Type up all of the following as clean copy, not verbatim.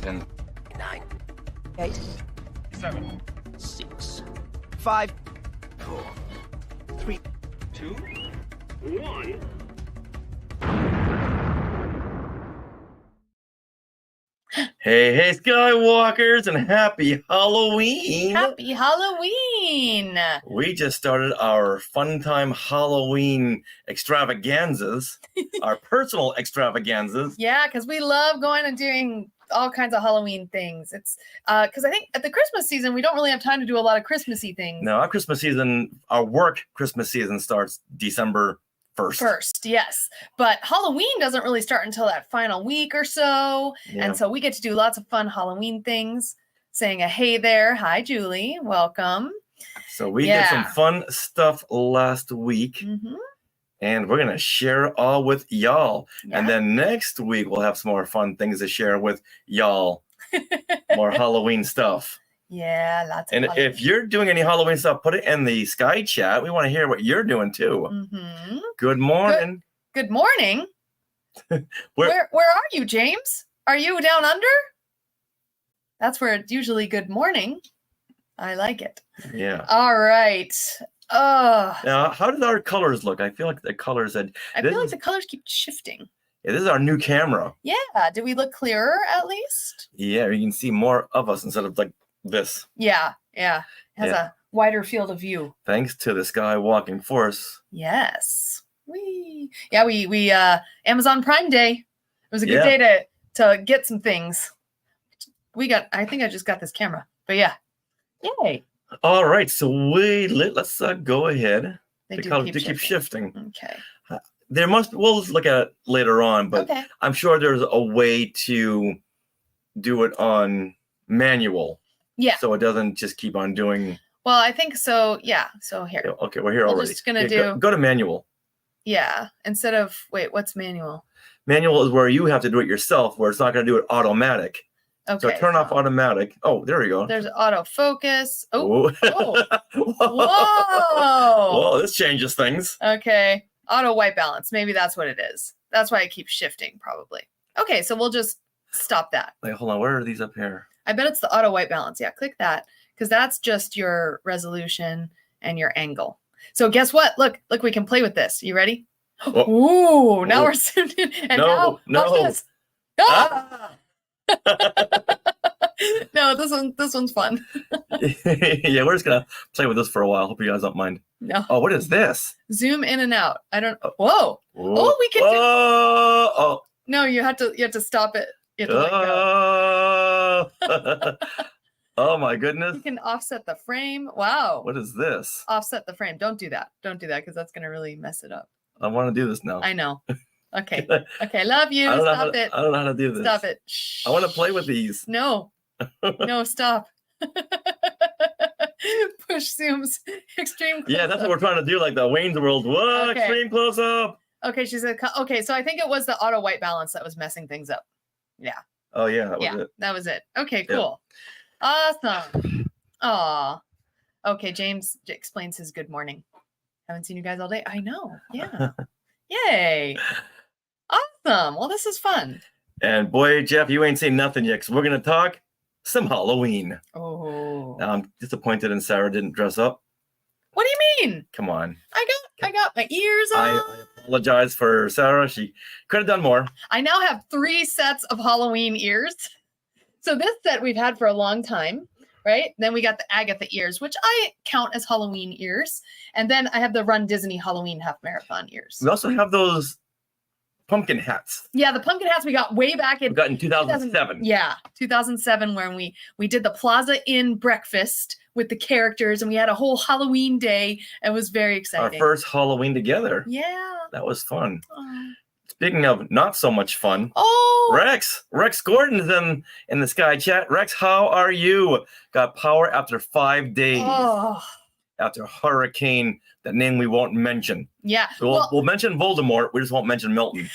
10, 9, 8, 7, 6, 5, 4, 3, 2, 1. Hey, Skywalkers, and happy Halloween! Happy Halloween! We just started our fun time Halloween extravaganzas, our personal extravaganzas. Yeah, because we love going and doing all kinds of Halloween things. It's because I think at the Christmas season, we don't really have time to do a lot of Christmassy things. Now, our Christmas season, our work Christmas season starts December 1st. First, yes. But Halloween doesn't really start until that final week or so. Yeah. And so we get to do lots of fun Halloween things. Saying a hey there. Hi, Julie. Welcome. So we did some Yeah. fun stuff last week, Mm-hmm. and we're going to share it all with y'all. Yeah. And then next week, we'll have some more fun things to share with y'all. More Halloween stuff. Yeah, lots of And Halloween. if you're doing any Halloween stuff, put it in the Sky Chat. We want to hear what you're doing too. Mm-hmm. Good morning. Good morning. Where are you, James? Are you down under? That's where it's usually good morning. I like it. Yeah. All right. Now, how did our colors look? I feel like the colors had. I this feel like is- the colors keep shifting. Yeah, this is our new camera. Yeah. Do we look clearer at least? Yeah, you can see more of us instead of like this. Yeah. Yeah. Has Yeah. a wider field of view. Thanks to the Skywalking Force. Yes. We Amazon Prime Day. It was a good Yeah. day to get some things. I think I just got this camera. But yeah. Yay. All right, so let's go ahead. They The do colors keep do keep shifting. Okay. We'll look at it later on, but Okay. I'm sure there's a way to do it on manual. Yeah. So it doesn't just keep on doing. Well, I think so. Yeah. So here. Okay, we're here We're already. just gonna Yeah, do- go to manual. Yeah. Instead of what's manual? Manual is where you have to do it yourself, where it's not going to do it automatic. Okay. So turn off automatic. Oh, there we go. There's autofocus. Oh. Whoa. Whoa. Whoa, this changes things. Okay. Auto white balance. Maybe that's what it is. That's why it keeps shifting, probably. Okay, so we'll just stop that. Wait, hold on. Where are these up here? I bet it's the auto white balance. Yeah, click that because that's just your resolution and your angle. So guess what? Look, we can play with this. You ready? Whoa. Ooh, now Whoa. we're zoomed in. And No, now, watch no. this. Ah! Ah! No, this one's fun. Yeah, we're just gonna play with this for a while. Hope you guys don't mind. No, Oh, what is this? zoom in and out. I don't. Whoa. Whoa. Oh, we can do. Oh, No, you have to stop it. You have to let go. oh. Oh my goodness. You can offset the frame. Wow. What is this? Offset the frame. Don't do that. Don't do that because that's gonna really mess it up. I want to do this now. I know. Okay. Okay. Love you. I don't know Stop how, it. I don't know how to do this. Stop it. Shh. I want to play with these. No. No, stop. Push zooms. Extreme close Yeah, that's what up. we're trying to do, like the Wayne's World. Whoa, Okay. extreme close up. Okay, she said okay, so I think it was the auto white balance that was messing things up. Yeah. Oh yeah, that was Yeah. it. That was it. Okay, Yeah. cool. Awesome. Aw. Okay, James explains his good morning. Haven't seen you guys all day. I know. Yeah. Yay. Awesome. Well, this is fun. And boy, Jeff, you ain't seen nothing yet, because we're gonna talk some Halloween. Oh. Now, I'm disappointed in Sarah didn't dress up. What do you mean? Come on. I got my ears on. I apologize for Sarah. She could have done more. I now have 3 sets of Halloween ears. So this set we've had for a long time, right? Then we got the Agatha ears, which I count as Halloween ears. And then I have the Run Disney Halloween Half Marathon ears. We also have those pumpkin hats Yeah, the pumpkin hats we got way back we in got in 2007. Yeah, 2007 when we did the Plaza Inn breakfast with the characters and we had a whole Halloween day. It was very Our exciting. first Halloween together. Yeah. That was fun. Oh. Speaking of not so much fun, Oh. Rex Gordon's in the Sky Chat. Rex, how are you? Got power after 5 days. Oh. after Hurricane, that name we won't mention. Yeah. So we'll mention Voldemort. We just won't mention Milton.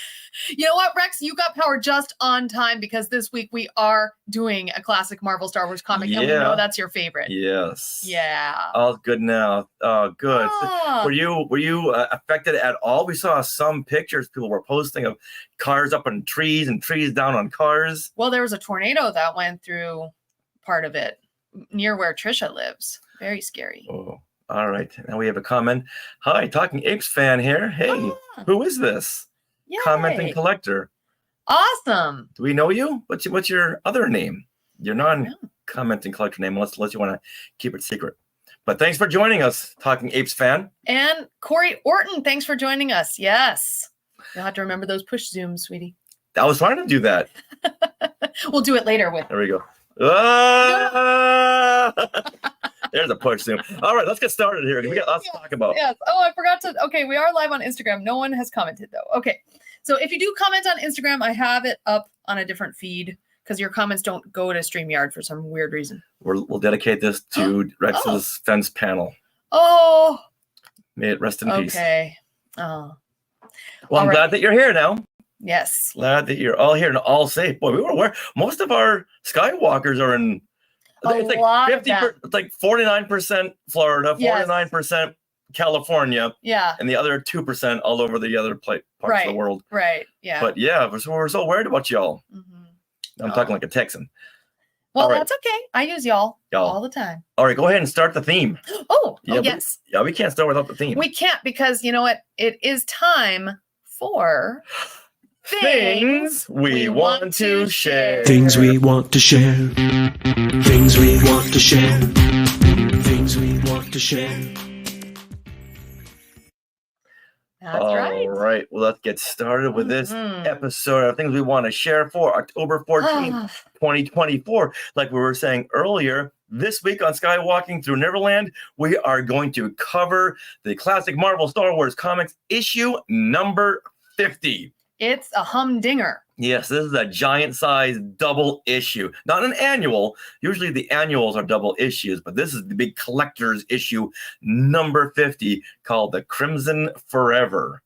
You know what, Rex? You got power just on time because this week we are doing a classic Marvel Star Wars comic, and we Yeah. know that's your favorite. Yes. Yeah. All good now. Oh, good. Ah. Were you affected at all? We saw some pictures people were posting of cars up on trees and trees down on cars. Well, there was a tornado that went through part of it near where Trisha lives. Very scary. Oh, all right. Now we have a comment. Hi, Talking Apes fan here. Hey, Ah, who is this? yay. Commenting collector. Awesome. Do we know you? What's your other name? Your non-commenting collector name, unless you want to keep it secret. But thanks for joining us, Talking Apes fan. And Corey Orton, thanks for joining us. Yes. You'll have to remember those push zooms, sweetie. I was trying to do that. We'll do it later with. There we go. Ah! There's a push zoom. All right, let's get started here. We got lots to talk about. Yes. Oh, I forgot to. Okay, we are live on Instagram. No one has commented though. Okay. So if you do comment on Instagram, I have it up on a different feed because your comments don't go to StreamYard for some weird reason. We'll dedicate this to Rex's fence panel. Oh, May it rest in peace. okay. Oh, Well, I'm All glad right. that you're here now. yes. Glad that you're all here and all safe. Boy, we were aware. Most of our Skywalkers are in. A It's like lot of them. It's like 49% Florida, Yes. 49% California, Yeah. and the other 2% all over the other parts of Right. the world. Right. Yeah. But yeah, we're so worried about y'all. Mhm. I'm Oh. talking like a Texan. Well, all right. that's okay. I use y'all Y'all. all the time. All right, go ahead and start the theme. Oh, Yeah, but- yes. Yeah, we can't start without the theme. We can't because you know what? It is time for Things we want to share. Things we want to share. Things we want to share. Things we want to share. That's All right. right, well, let's get started with this Mhm. episode of Things We Want to Share for October 14th, Ah, 2024. Like we were saying earlier, this week on Skywalking Through Neverland, we are going to cover the classic Marvel Star Wars comics issue number 50. it's a humdinger. Yes, this is a giant size double issue, not an annual. Usually the annuals are double issues, but this is the big collector's issue number 50 called The Crimson Forever,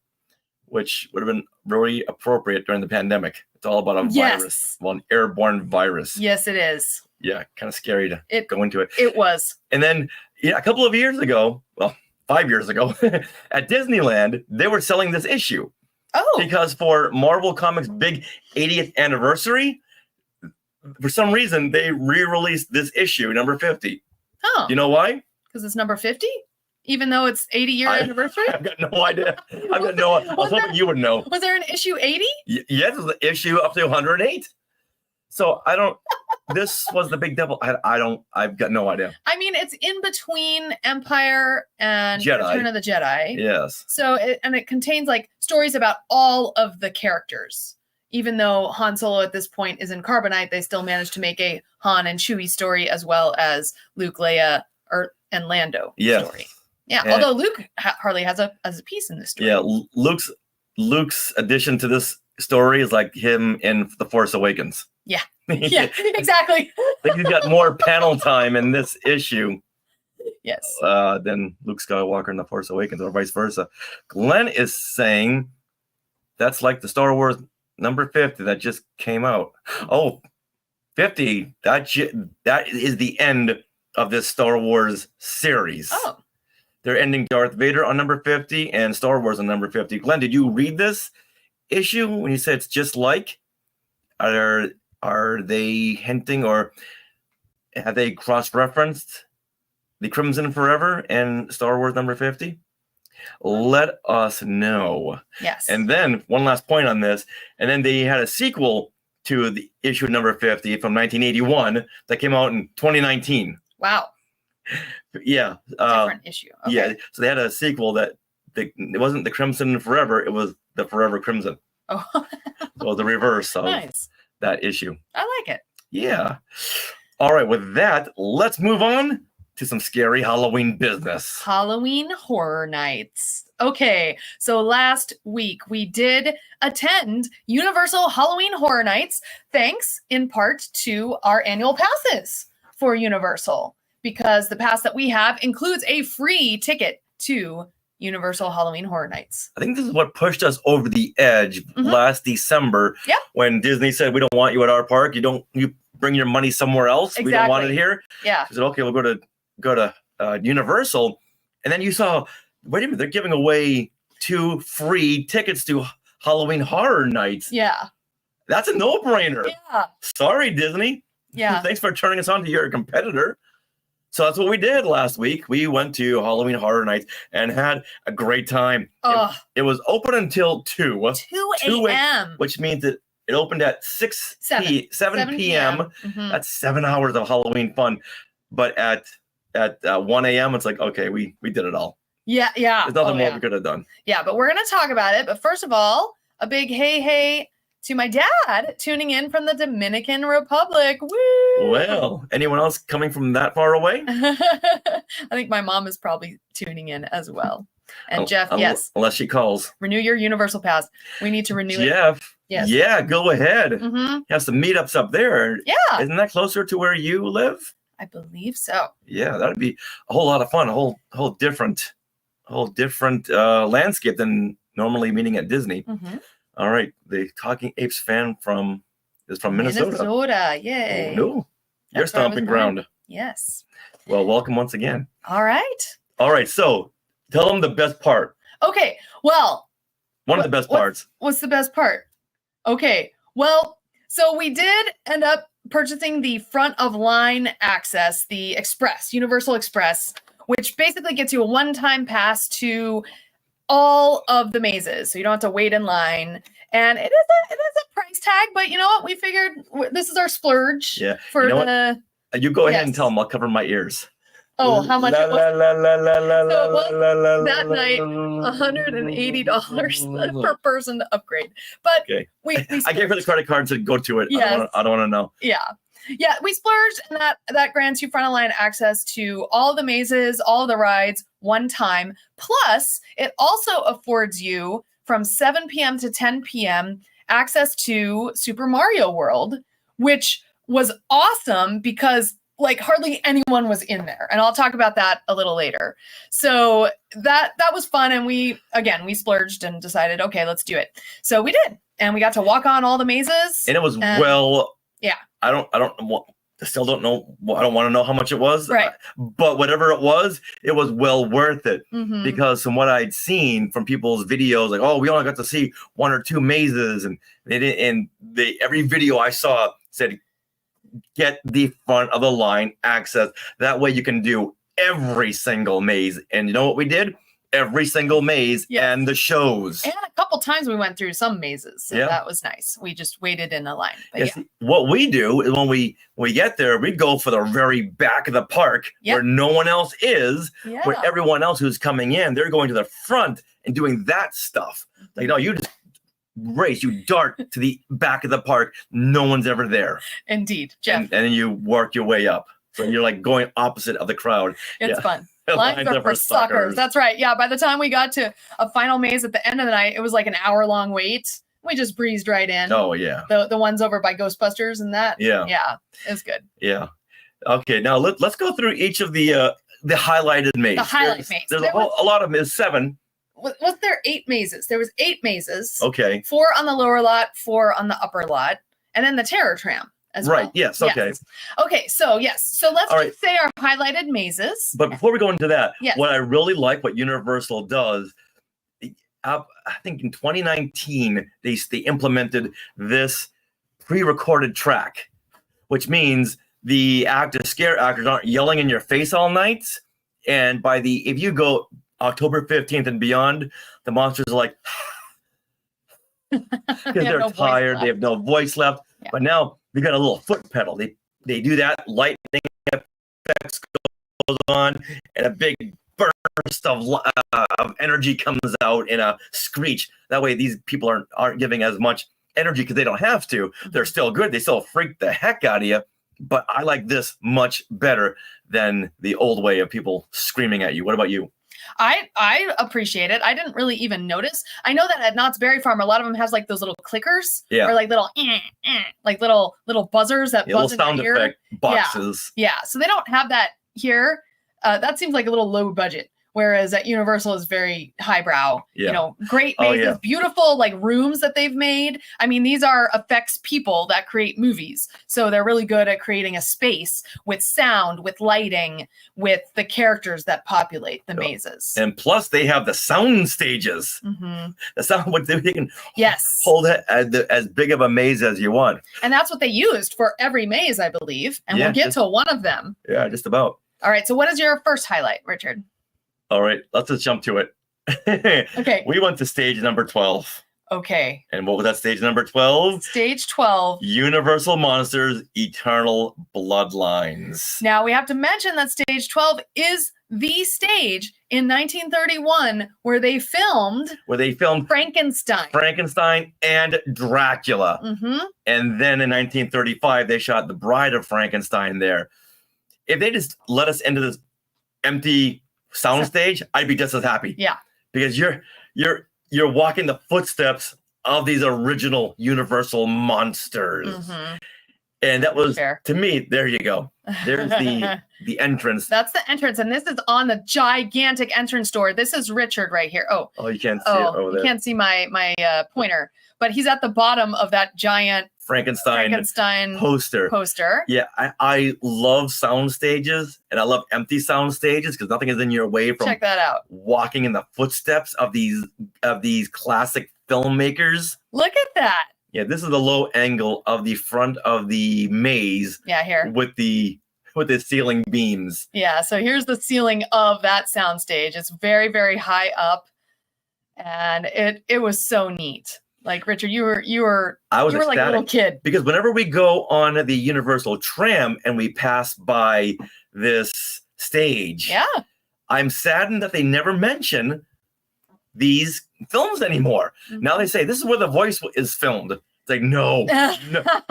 which would have been really appropriate during the pandemic. It's all about a virus, Yes. well, an airborne virus. Yes, it is. Yeah, kind of scary to It go into it. it was. And then a couple of years ago, well, 5 years ago, at Disneyland, they were selling this issue. Oh, Because for Marvel Comics' big 80th anniversary, for some reason, they re-released this issue, number 50. oh, You know why? because it's number 50, even though it's 80-year anniversary. I've got no idea. I've got no. I was Was hoping there- you would know. Was there an issue 80? Yes, it was the issue up to 108. So I don't. This was the big devil. I don't. I've got no idea. I mean, it's in between Empire and Jedi. Return of the Jedi. Yes. So it contains like stories about all of the characters. Even though Han Solo at this point is in Carbonite, they still managed to make a Han and Chewie story as well as Luke, Leia, and Lando Yes. story. Yeah, And- although Luke hardly has a piece in this story. Yeah. Luke's addition to this story is like him in The Force Awakens. Yeah. Yeah, exactly. Like he's got more panel time in this issue Yes. than Luke Skywalker in The Force Awakens, or vice versa. Glenn is saying that's like the Star Wars number 50 that just came out. Oh, 50. That is the end of this Star Wars series. Oh, They're ending Darth Vader on number 50 and Star Wars on number 50. Glenn, did you read this issue when you said it's just like? Are they hinting or have they cross-referenced The Crimson Forever and Star Wars number 50? Let us know. yes. And then one last point on this. And then they had a sequel to the issue number 50 from 1981 that came out in 2019. Wow. Yeah. Different issue. Okay. Yeah. So they had a sequel it wasn't The Crimson Forever. It was The Forever Crimson. Oh, So the reverse of nice. that issue. I like it. Yeah. All right. With that, let's move on to some scary Halloween business. Halloween Horror Nights. Okay, so last week we did attend Universal Halloween Horror Nights, thanks in part to our annual passes for Universal. because the pass that we have includes a free ticket to Universal Halloween Horror Nights. I think this is what pushed us over the edge last December. Yeah. When Disney said, we don't want you at our park. You bring your money somewhere else. We don't want it Exactly. here. Yeah. I said, okay, we'll go to Universal. And then you saw, wait a minute, they're giving away 2 free tickets to Halloween Horror Nights. Yeah. That's a no-brainer. Yeah. Sorry, Disney. Yeah. Thanks for turning us on to your competitor. So that's what we did last week. We went to Halloween Horror Nights and had a great time. Oh, It was open until 2, 2 a.m. which means that it opened at 7 7 p.m. Mhm. That's 7 hours of Halloween fun. But at 1 a.m., it's like, okay, we did it all. Yeah. Yeah. There's nothing Oh, more yeah. we could have done. Yeah, but we're going to talk about it. But first of all, a big hey to my dad tuning in from the Dominican Republic. Woo! Well, anyone else coming from that far away? I think my mom is probably tuning in as well. And Jeff, yes, Unless she calls. renew your Universal Pass. We need to renew it. Jeff. Yes. Yeah, go ahead. Hmm. Have some meetups up there. Yeah, Isn't that closer to where you live? I believe so. Yeah, that'd be a whole lot of fun. A whole different landscape than normally meeting at Disney. Hmm. All right, the Talking Apes fan is from Minnesota. Yay. Oh, no, your That's where I was stomping born. ground. Yes. Well, welcome once again. All right. All right, so tell them the best part. Okay. Well, One of the best parts. what's the best part? Okay. Well, so we did end up purchasing the front of line access, the Express, Universal Express, which basically gets you a one-time pass to all of the mazes. So you don't have to wait in line. And it is a price tag, but you know what? We figured this is our splurge Yeah. for You know what? the You go ahead and Yes. tell them. I'll cover my ears. how much it was. So it was that night, $180 $180 per person to upgrade. But Okay. we I gave her the credit card and said, go to it. Yes. I don't want to know. Yeah, we splurged, and that grants you front of line access to all the mazes, all the rides, one time. Plus, it also affords you from 7 p.m. to 10 p.m. access to Super Mario World, which was awesome because like hardly anyone was in there, and I'll talk about that a little later. So that was fun, and we splurged and decided, okay, let's do it. So we did, and we got to walk on all the mazes. And it was yeah. I still don't know. I don't want to know how much it was. Right. But whatever it was well worth it. Mhm. Because from what I'd seen from people's videos, like, oh, we only got to see 1 or 2 mazes, and they didn't. And every video I saw said, get the front of the line access. That way you can do every single maze. And you know what we did? Every single maze Yes. and the shows. And a couple times we went through some mazes, so Yeah. that was nice. We just waited in a line. But Yes, what we do is when we get there, we go for the very back of the park Yep. where no one else is, yeah. where everyone else who's coming in, they're going to the front and doing that stuff. Like, no, you just race, you dart to the back of the park. No one's ever there. Indeed, Jeff, And then you work your way up. So you're like going opposite of the crowd. it's yeah. fun. Lines are for suckers. That's right. Yeah, by the time we got to a final maze at the end of the night, it was like an hour-long wait. We just breezed right in. Oh, yeah. The ones over by Ghostbusters and that. Yeah. Yeah, it was good. Yeah. Okay, now let's go through each of the highlighted maze. The highlight maze. There's There a lot of them. Is 7. Was there 8 mazes? There was 8 mazes. Okay. 4 on the lower lot, 4 on the upper lot, and then the Terror Tram as well. Right. Yes. Okay. Okay, so yes. So let's All just say our highlighted mazes. But before we go into that, Yes. what I really like what Universal does, I think in 2019 they implemented this pre-recorded track, which means the scare actors aren't yelling in your face all night. And if you go October 15th and beyond, the monsters are like, because they're no voice tired, left. they have no voice left. Yeah. But now we got a little foot pedal. They do that, lightning effects goes on, and a big burst of energy comes out in a screech. That way, these people aren't giving as much energy because they don't have to. They're still good. They still freak the heck out of you. But I like this much better than the old way of people screaming at you. What about you? I appreciate it. I didn't really even notice. I know that at Knott's Berry Farm, a lot of them has like those little clickers, Yeah. or like little, like little buzzers that Yeah, little buzz in sound your ear. effect boxes. Yeah, so they don't have that here, that seems like a little low budget. Whereas at Universal is very highbrow, Yeah. you know, great Oh, mazes, yeah. beautiful like rooms that they've made. I mean, these are effects people that create movies. So they're really good at creating a space with sound, with lighting, with the characters that populate the mazes. And plus, they have the sound stages. hmm The sound, what they can Yes. hold it as big of a maze as you want. And that's what they used for every maze, I believe. And Yeah, we'll get just- to one of them. Yeah, just about. All right. So what is your first highlight, Richard? All right, let's just jump to it. Okay. We went to stage number 12. Okay. And what was that stage number 12? Stage 12. Universal Monsters Eternal Bloodlines. Now we have to mention that stage 12 is the stage in 1931 where they filmed Where they filmed Frankenstein. Frankenstein and Dracula. hmm And then in 1935, they shot The Bride of Frankenstein there. If they just let us into this empty soundstage, I'd be just as happy. Yeah. Because you're walking the footsteps of these original Universal monsters. hmm And that was, Fair. to me, there you go. There's the entrance. That's the entrance, and this is on the gigantic entrance door. This is Richard right here. Oh, Oh, you can't see it over you there. can't see my pointer, but he's at the bottom of that giant Frankenstein poster. poster. Yeah, I love sound stages, and I love empty sound stages because nothing is in your way from Check that out. walking in the footsteps of these classic filmmakers. Look at that. Yeah, this is the low angle of the front of the maze Yeah, here. with the ceiling beams. Yeah, so here's the ceiling of that soundstage. It's very, very high up, and it was so neat. Like Richard, you were I was like a little ecstatic kid. because whenever we go on the Universal tram and we pass by this stage, Yeah. I'm saddened that they never mention these films anymore. Now they say this is where The Voice is filmed. It's like, no,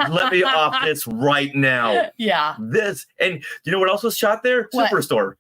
let me off this right now. Yeah. This, and you know what else was shot there? What? Superstore.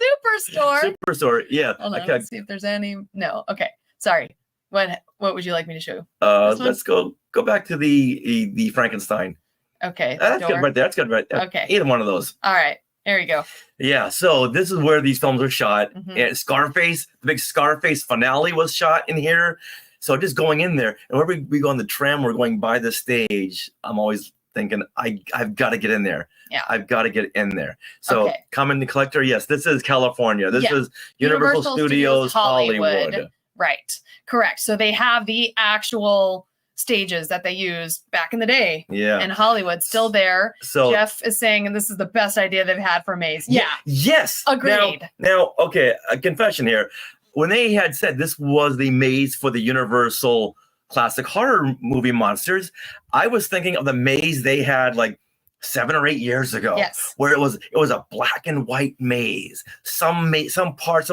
Superstore. Superstore, yeah. Hold on, Okay, let's see if there's any. No. Okay. Sorry. What would you like me to show you? This one? let's go back to the Frankenstein. Okay. That's door. good right there. That's good right there. Okay. Either one of those. All right. There you go. Yeah, so this is where these films are shot. Mhm. And Scarface, the big Scarface finale was shot in here. So just going in there, and whenever we go on the tram, we're going by the stage, I'm always thinking, I've got to get in there. Yeah. I've got to get in there. So Okay. Common Collector, yes, this is California. This Yeah. is Universal Studios Hollywood. Hollywood. Right. Correct. So they have the actual stages that they used back in the day Yeah. in Hollywood still there. So Jeff is saying, and this is the best idea they've had for Maze. Yeah. Yes. Agreed. Now, okay, a confession here. When they had said this was the maze for the Universal classic horror movie monsters, I was thinking of the maze they had like 7 or 8 years ago. Yes. Where it was a black and white maze. Some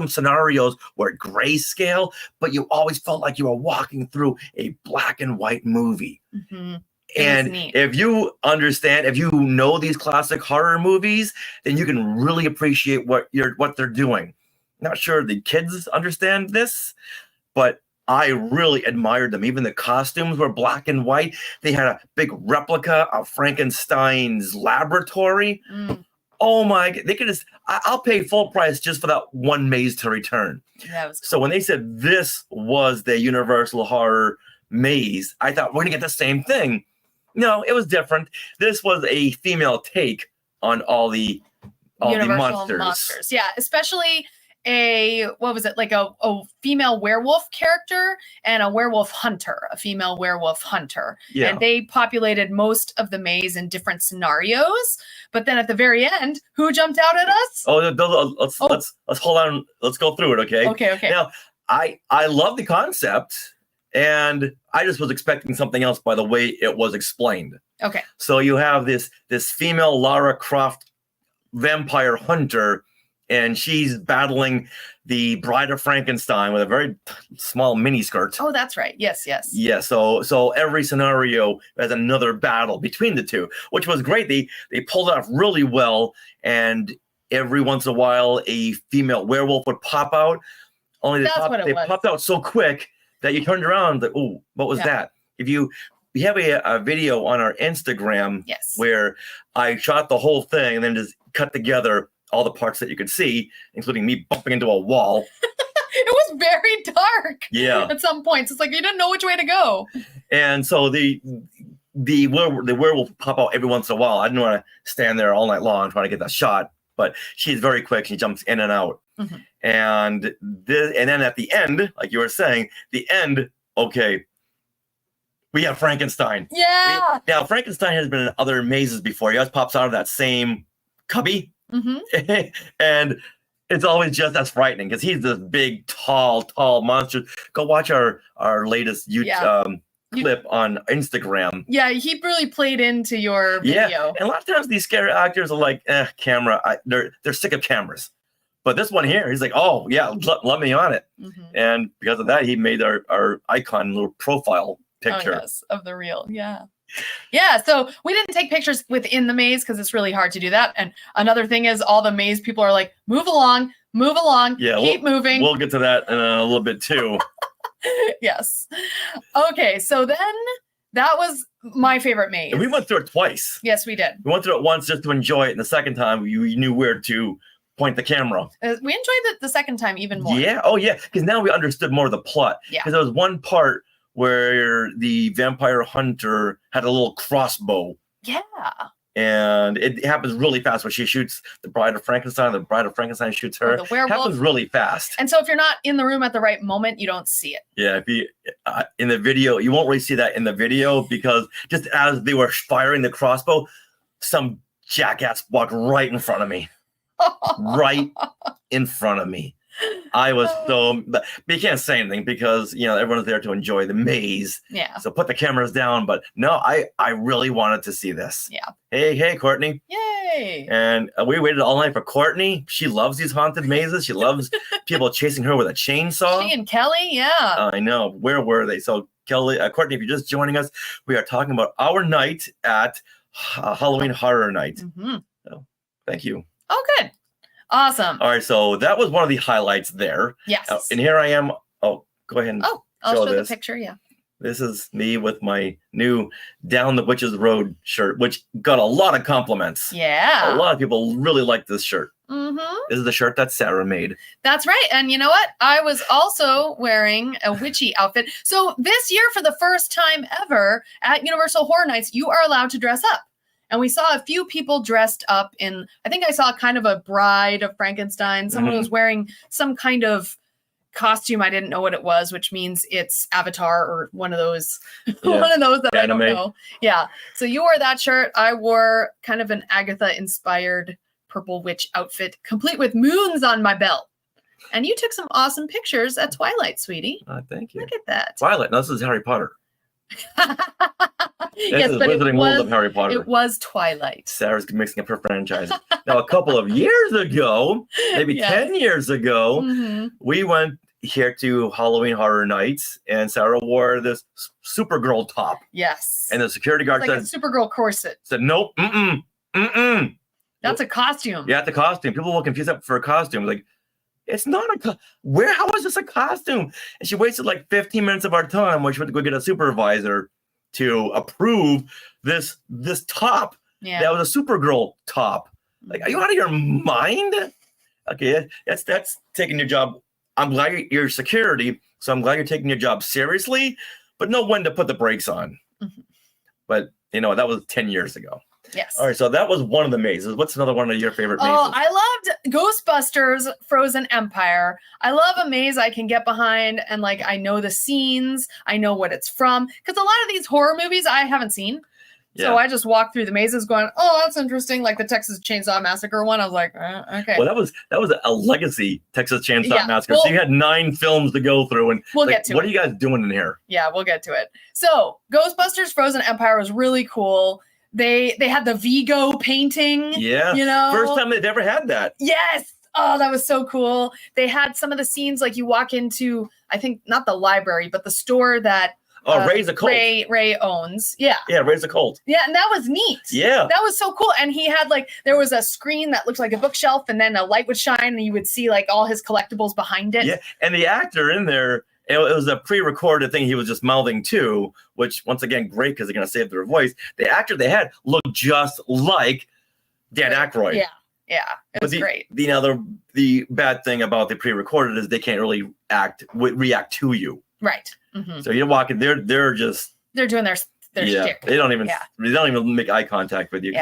scenarios were grayscale, but you always felt like you were walking through a black and white movie. Mhm. It was And neat. if you understand, if you know these classic horror movies, then you can really appreciate what they're doing. Not sure the kids understand this, but I really admired them. Even the costumes were black and white. They had a big replica of Frankenstein's laboratory. Mm, Oh my! They could just. I'll pay full price just for that one maze to return. that was So when they said this was the Universal horror maze, I thought we're gonna get the same thing. No, it was different. This was a female take on all the Universal monsters. Yeah, especially what was it, like a female werewolf character and a werewolf hunter, a female werewolf hunter. Yeah. And they populated most of the maze in different scenarios. But then at the very end, who jumped out at us? Let's hold on. Let's go through it, okay? Okay. Now, I love the concept, and I just was expecting something else by the way it was explained. Okay. So you have this female Lara Croft vampire hunter, and she's battling the Bride of Frankenstein with a very small mini skirt. Oh, that's right. Yes. Yeah, so every scenario has another battle between the two, which was great. They pulled it off really well, and every once in a while a female werewolf would pop out. Only That's what it they was. popped out so quick that you turned around like, oh, what was Yeah. that? If you we have a video on our Instagram Yes. where I shot the whole thing and then just cut together all the parts that you could see, including me bumping into a wall. It was very dark. Yeah. At some points, it's like you didn't know which way to go. And so the werewolf pop out every once in a while. I didn't want to stand there all night long trying to get that shot, but she's very quick. She jumps in and out. Mhm. And then at the end, like you were saying, the end, okay, we have Frankenstein. Yeah. Now, Frankenstein has been in other mazes before. He always pops out of that same cubby. hmm And it's always just as frightening because he's this big, tall monster. Go watch our latest clip on Instagram. Yeah, he really played into your Yeah, video. and a lot of times these scary actors are like, camera. They're sick of cameras. But this one here, he's like, oh yeah, let me on it. Mhm. And because of that, he made our icon little profile picture. Oh, yes, of the reel. Yeah. Yeah. So we didn't take pictures within the maze because it's really hard to do that. And another thing is all the maze people are like, move along, Yeah, keep moving. We'll get to that in a little bit too. Yes. Okay. So then that was my favorite maze. And we went through it twice. Yes, we did. We went through it once just to enjoy it, and the second time you knew where to point the camera. We enjoyed it the second time even more. Yeah. Oh, yeah. Because now we understood more of the plot. Yeah. Because there was one part where the vampire hunter had a little crossbow, Yeah. and it happens really fast when she shoots the Bride of Frankenstein. The Bride of Frankenstein shoots Or her. the It werewolf. happens really fast. And so if you're not in the room at the right moment, you don't see it. Yeah. If you in the video, you won't really see that in the video because just as they were firing the crossbow, some jackass walked right in front of me. Right in front of me. I was but you can't say anything because everyone's there to enjoy the maze. Yeah. So put the cameras down. But no, I really wanted to see this. Yeah. Hey, Courtney. Yay. And we waited all night for Courtney. She loves these haunted mazes. She loves people chasing her with a chainsaw. She and Kelly, yeah. I know. Where were they? So Kelly, Courtney, if you're just joining us, we are talking about our night at Halloween Horror Night. Mhm. Thank you. Oh, good. Awesome. All right, so that was one of the highlights there. Yes. And here I am. Oh, go ahead and Oh, I'll show show this. the picture. Yeah. This is me with my new Down the Witches Road shirt, which got a lot of compliments. Yeah. A lot of people really like this shirt. Mm-hmm. This is the shirt that Sarah made. That's right. And you know what? I was also wearing a witchy outfit. So this year, for the first time ever at Universal Horror Nights, you are allowed to dress up. And we saw a few people dressed up in, I think I saw kind of a Bride of Frankenstein. Someone Mhm. was wearing some kind of costume. I didn't know what it was, which means it's Avatar or one of those, Yeah. one of those that Anime. I don't know. Yeah. So you wore that shirt. I wore kind of an Agatha inspired purple witch outfit, complete with moons on my belt. And you took some awesome pictures at Twilight, sweetie. Thank you. Look at that. Twilight. No, this is Harry Potter. This Yes, is but it Wizarding World of was, Harry Potter. it was Twilight. Sarah's mixing up her franchises. Now, a couple of years ago, maybe Yes. 10 years ago, Mhm. we went here to Halloween Horror Nights, and Sarah wore this Supergirl top. Yes. And the security guard It's like a said, Supergirl corset. nope, mm-mm. That's a costume. Yeah, the costume. People will confuse that for a costume. Like, it's not how is this a costume? And she wasted like 15 minutes of our time when she went to go get a supervisor to approve this top. Yeah. That was a Supergirl top. Like, are you out of your mind? Okay, that's taking your job. I'm glad you're security, so I'm glad you're taking your job seriously, but know when to put the brakes on. Mhm. But that was 10 years ago. Yes. All right, so that was one of the mazes. What's another one of your favorite mazes? Oh, I loved Ghostbusters Frozen Empire. I love a maze I can get behind and like I know the scenes, I know what it's from. Because a lot of these horror movies I haven't seen. So Yeah. I just walk through the mazes going, oh, that's interesting. Like the Texas Chainsaw Massacre one. I was like, okay. Well, that was a legacy Texas Chainsaw Yeah, Massacre. well- So you had 9 films to go through, and We'll like, get to what it. are you guys doing in here? Yeah, we'll get to it. So Ghostbusters Frozen Empire was really cool. They had the Vigo painting. Yeah, You know, first time they've ever had that. Yes. Oh, that was so cool. They had some of the scenes like you walk into, I think not the library, but the store that Oh, Ray's a cult. Ray owns. Yeah. Yeah, Ray's a cult. Yeah, and that was neat. Yeah. That was so cool. And he had like there was a screen that looked like a bookshelf, and then a light would shine, and you would see like all his collectibles behind it. Yeah, and the actor in there it was a pre-recorded thing he was just mouthing to, which once again, great because they're going to save their voice. The actor they had looked just like Dan Aykroyd. Yeah. Yeah. It was great. The bad thing about the pre-recorded is they can't really react to you. Right. Mm-hmm. So you're walking, they're doing their shtick. They don't even make eye contact with you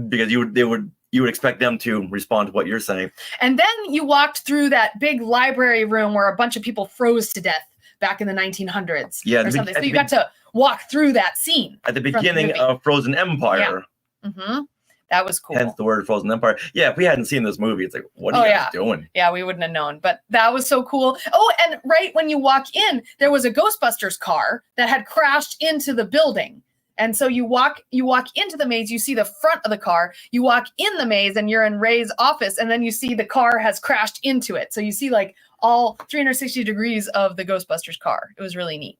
because you would expect them to respond to what you're saying. And then you walked through that big library room where a bunch of people froze to death back in the 1900s or something. So you got to walk through that scene at the beginning of Frozen Empire. Yeah. Mm-hmm. That was cool. Hence the word Frozen Empire. Yeah, if we hadn't seen this movie, it's like, what are you guys doing? Yeah, we wouldn't have known. But that was so cool. Oh, and right when you walk in, there was a Ghostbusters car that had crashed into the building. And so you walk into the maze, you see the front of the car, you walk in the maze and you're in Ray's office, and then you see the car has crashed into it. So you see like all 360 degrees of the Ghostbusters car. It was really neat.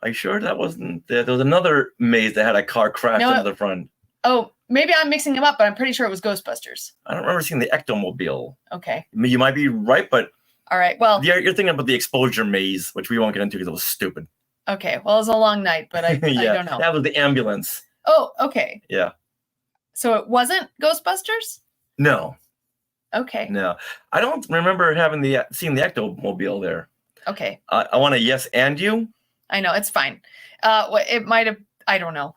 Are you sure that wasn't there? There was another maze that had a car crash into the front. Oh, maybe I'm mixing them up, but I'm pretty sure it was Ghostbusters. I don't remember seeing the Ectomobile. Okay. I mean, you might be right, but all right. Well, you're thinking about the exposure maze, which we won't get into because it was stupid. Okay. Well, it was a long night, but I don't know. That was the ambulance. Oh, okay. Yeah. So it wasn't Ghostbusters? No. Okay. No. I don't remember seeing the Ectomobile there. Okay. I want to yes and you. I know. It's fine. It might have. I don't know.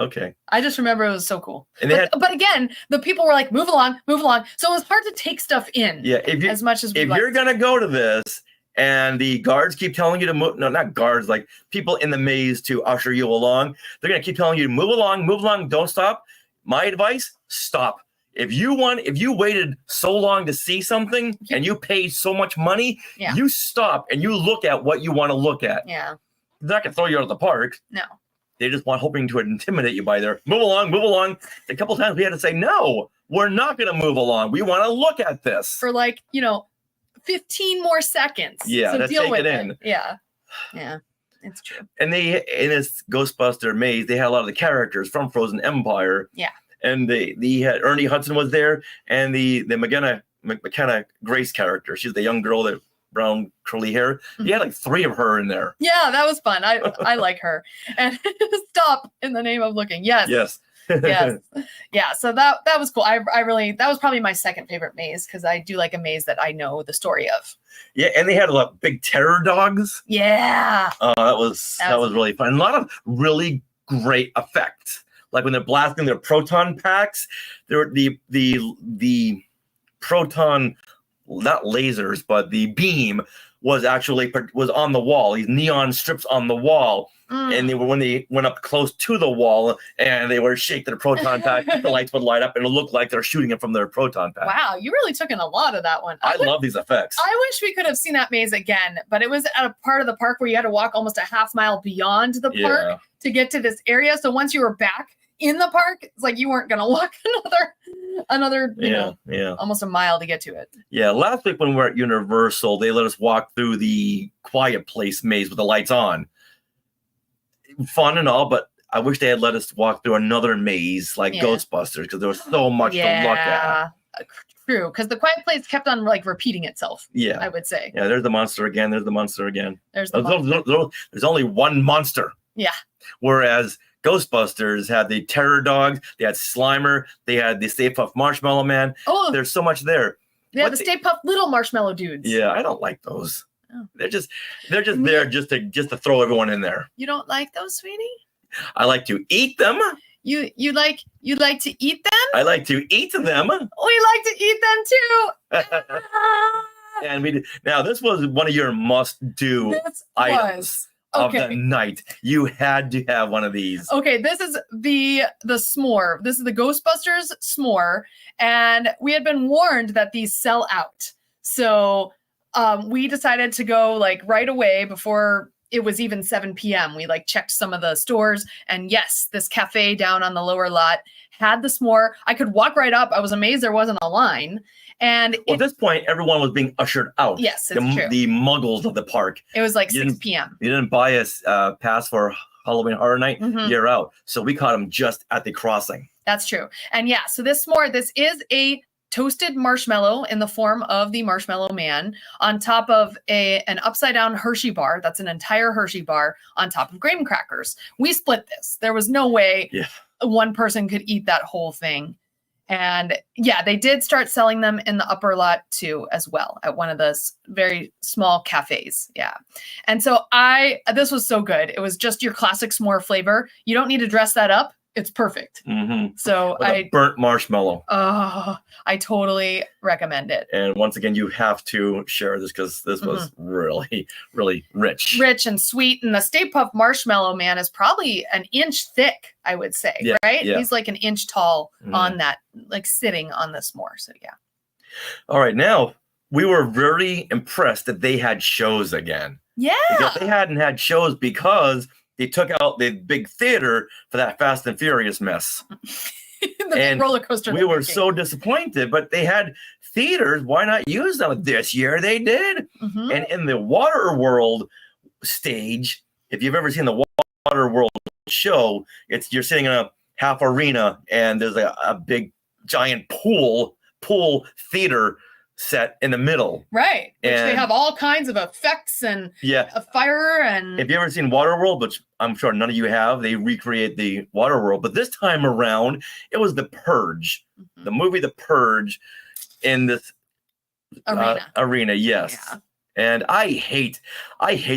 Okay. I just remember it was so cool. And but again, the people were like, move along. So it was hard to take stuff in. Yeah. As much as if you're going to go to this and the guards keep telling you to move, no, not guards, like people in the maze to usher you along, they're going to keep telling you to move along, don't stop. My advice, stop. If you waited so long to see something and you paid so much money, you stop and you look at what you want to look at. Yeah. They're not going to throw you out of the park. No. They just hoping to intimidate you by their move along. A couple times we had to say, no, we're not going to move along. We want to look at this. For 15 more seconds. Yeah, so let's deal take with it in. Yeah. Yeah, it's true. And in this Ghostbuster maze, they had a lot of the characters from Frozen Empire. Yeah. And they had Ernie Hudson was there, and the McKenna Grace character. She's the young girl that brown curly hair. You had like 3 of her in there. Yeah, that was fun. I like her. And stop in the name of looking. Yes. Yes. Yeah. So that was cool. That was probably my second favorite maze because I do like a maze that I know the story of. Yeah, and they had a lot of big terror dogs. Yeah. That was really fun. And a lot of really great effects. Like when they're blasting their proton packs, there were the proton, not lasers, but the beam was on the wall. These neon strips on the wall. And when they went up close to the wall and they were shaking their proton pack, the lights would light up and it looked like they're shooting it from their proton pack. Wow, you really took in a lot of that one. I love these effects. I wish we could have seen that maze again, but it was at a part of the park where you had to walk almost a half mile beyond the park to get to this area. So once you were back in the park, it's like you weren't going to walk another almost a mile to get to it. Yeah, last week when we were at Universal, they let us walk through the Quiet Place maze with the lights on. Fun and all, but I wish they had let us walk through another maze like Ghostbusters because there was so much to look at. True, because the Quiet Place kept on repeating itself. Yeah, I would say. Yeah, there's the monster again. There's There's only one monster. Yeah. Whereas Ghostbusters had the terror dogs, they had Slimer, they had the Stay Puft Marshmallow Man. Oh, there's so much there. Yeah, the Stay Puft Little Marshmallow dudes. Yeah, I don't like those. Oh. They're just there just to throw everyone in there. You don't like those, sweetie? I like to eat them. You like to eat them? I like to eat them. We like to eat them too. And now this was one of your must-do items of the night. You had to have one of these. Okay, this is the s'more. This is the Ghostbusters s'more, and we had been warned that these sell out. So we decided to go right away before it was even 7 p.m. We checked some of the stores, and yes, this cafe down on the lower lot had the s'more. I could walk right up. I was amazed there wasn't a line. And at this point, everyone was being ushered out. Yes, it's true. The muggles of the park. It was 6 p.m. You didn't buy a pass for Halloween Horror Night. Mm-hmm. You're out. So we caught them just at the crossing. That's true. And yeah, so this s'more, this is a toasted marshmallow in the form of the Marshmallow Man on top of an upside down Hershey bar. That's an entire Hershey bar on top of graham crackers. We split this. There was no way Yeah. one person could eat that whole thing. And yeah, they did start selling them in the upper lot too, as well, at one of those very small cafes. Yeah. And so this was so good. It was just your classic s'more flavor. You don't need to dress that up. It's perfect. Mm-hmm. So With a burnt marshmallow. I totally recommend it. And once again, you have to share this because this was really, really rich. Rich and sweet. And the Stay Puft Marshmallow Man is probably an inch thick, I would say, Yeah, right? yeah. He's like an inch tall Mhm. on that, like sitting on the s'more. So yeah. All right, now we were very impressed that they had shows again. Yeah. Because they hadn't had shows because they took out the big theater for that Fast and Furious mess. The big And roller coaster. We they're were making. so disappointed, but they had theaters. Why not use them? This year they did. Mhm. And in the Water World stage, if you've ever seen the Water World show, you're sitting in a half arena and there's a big giant pool theater set in the middle. Right. Which they And- have all kinds of effects and Yeah. a fire and If you ever seen Waterworld, which I'm sure none of you have, they recreate the Waterworld. But this time around, it was The Purge, Mhm. the movie The Purge, in this arena. Yes. Yeah. And I hate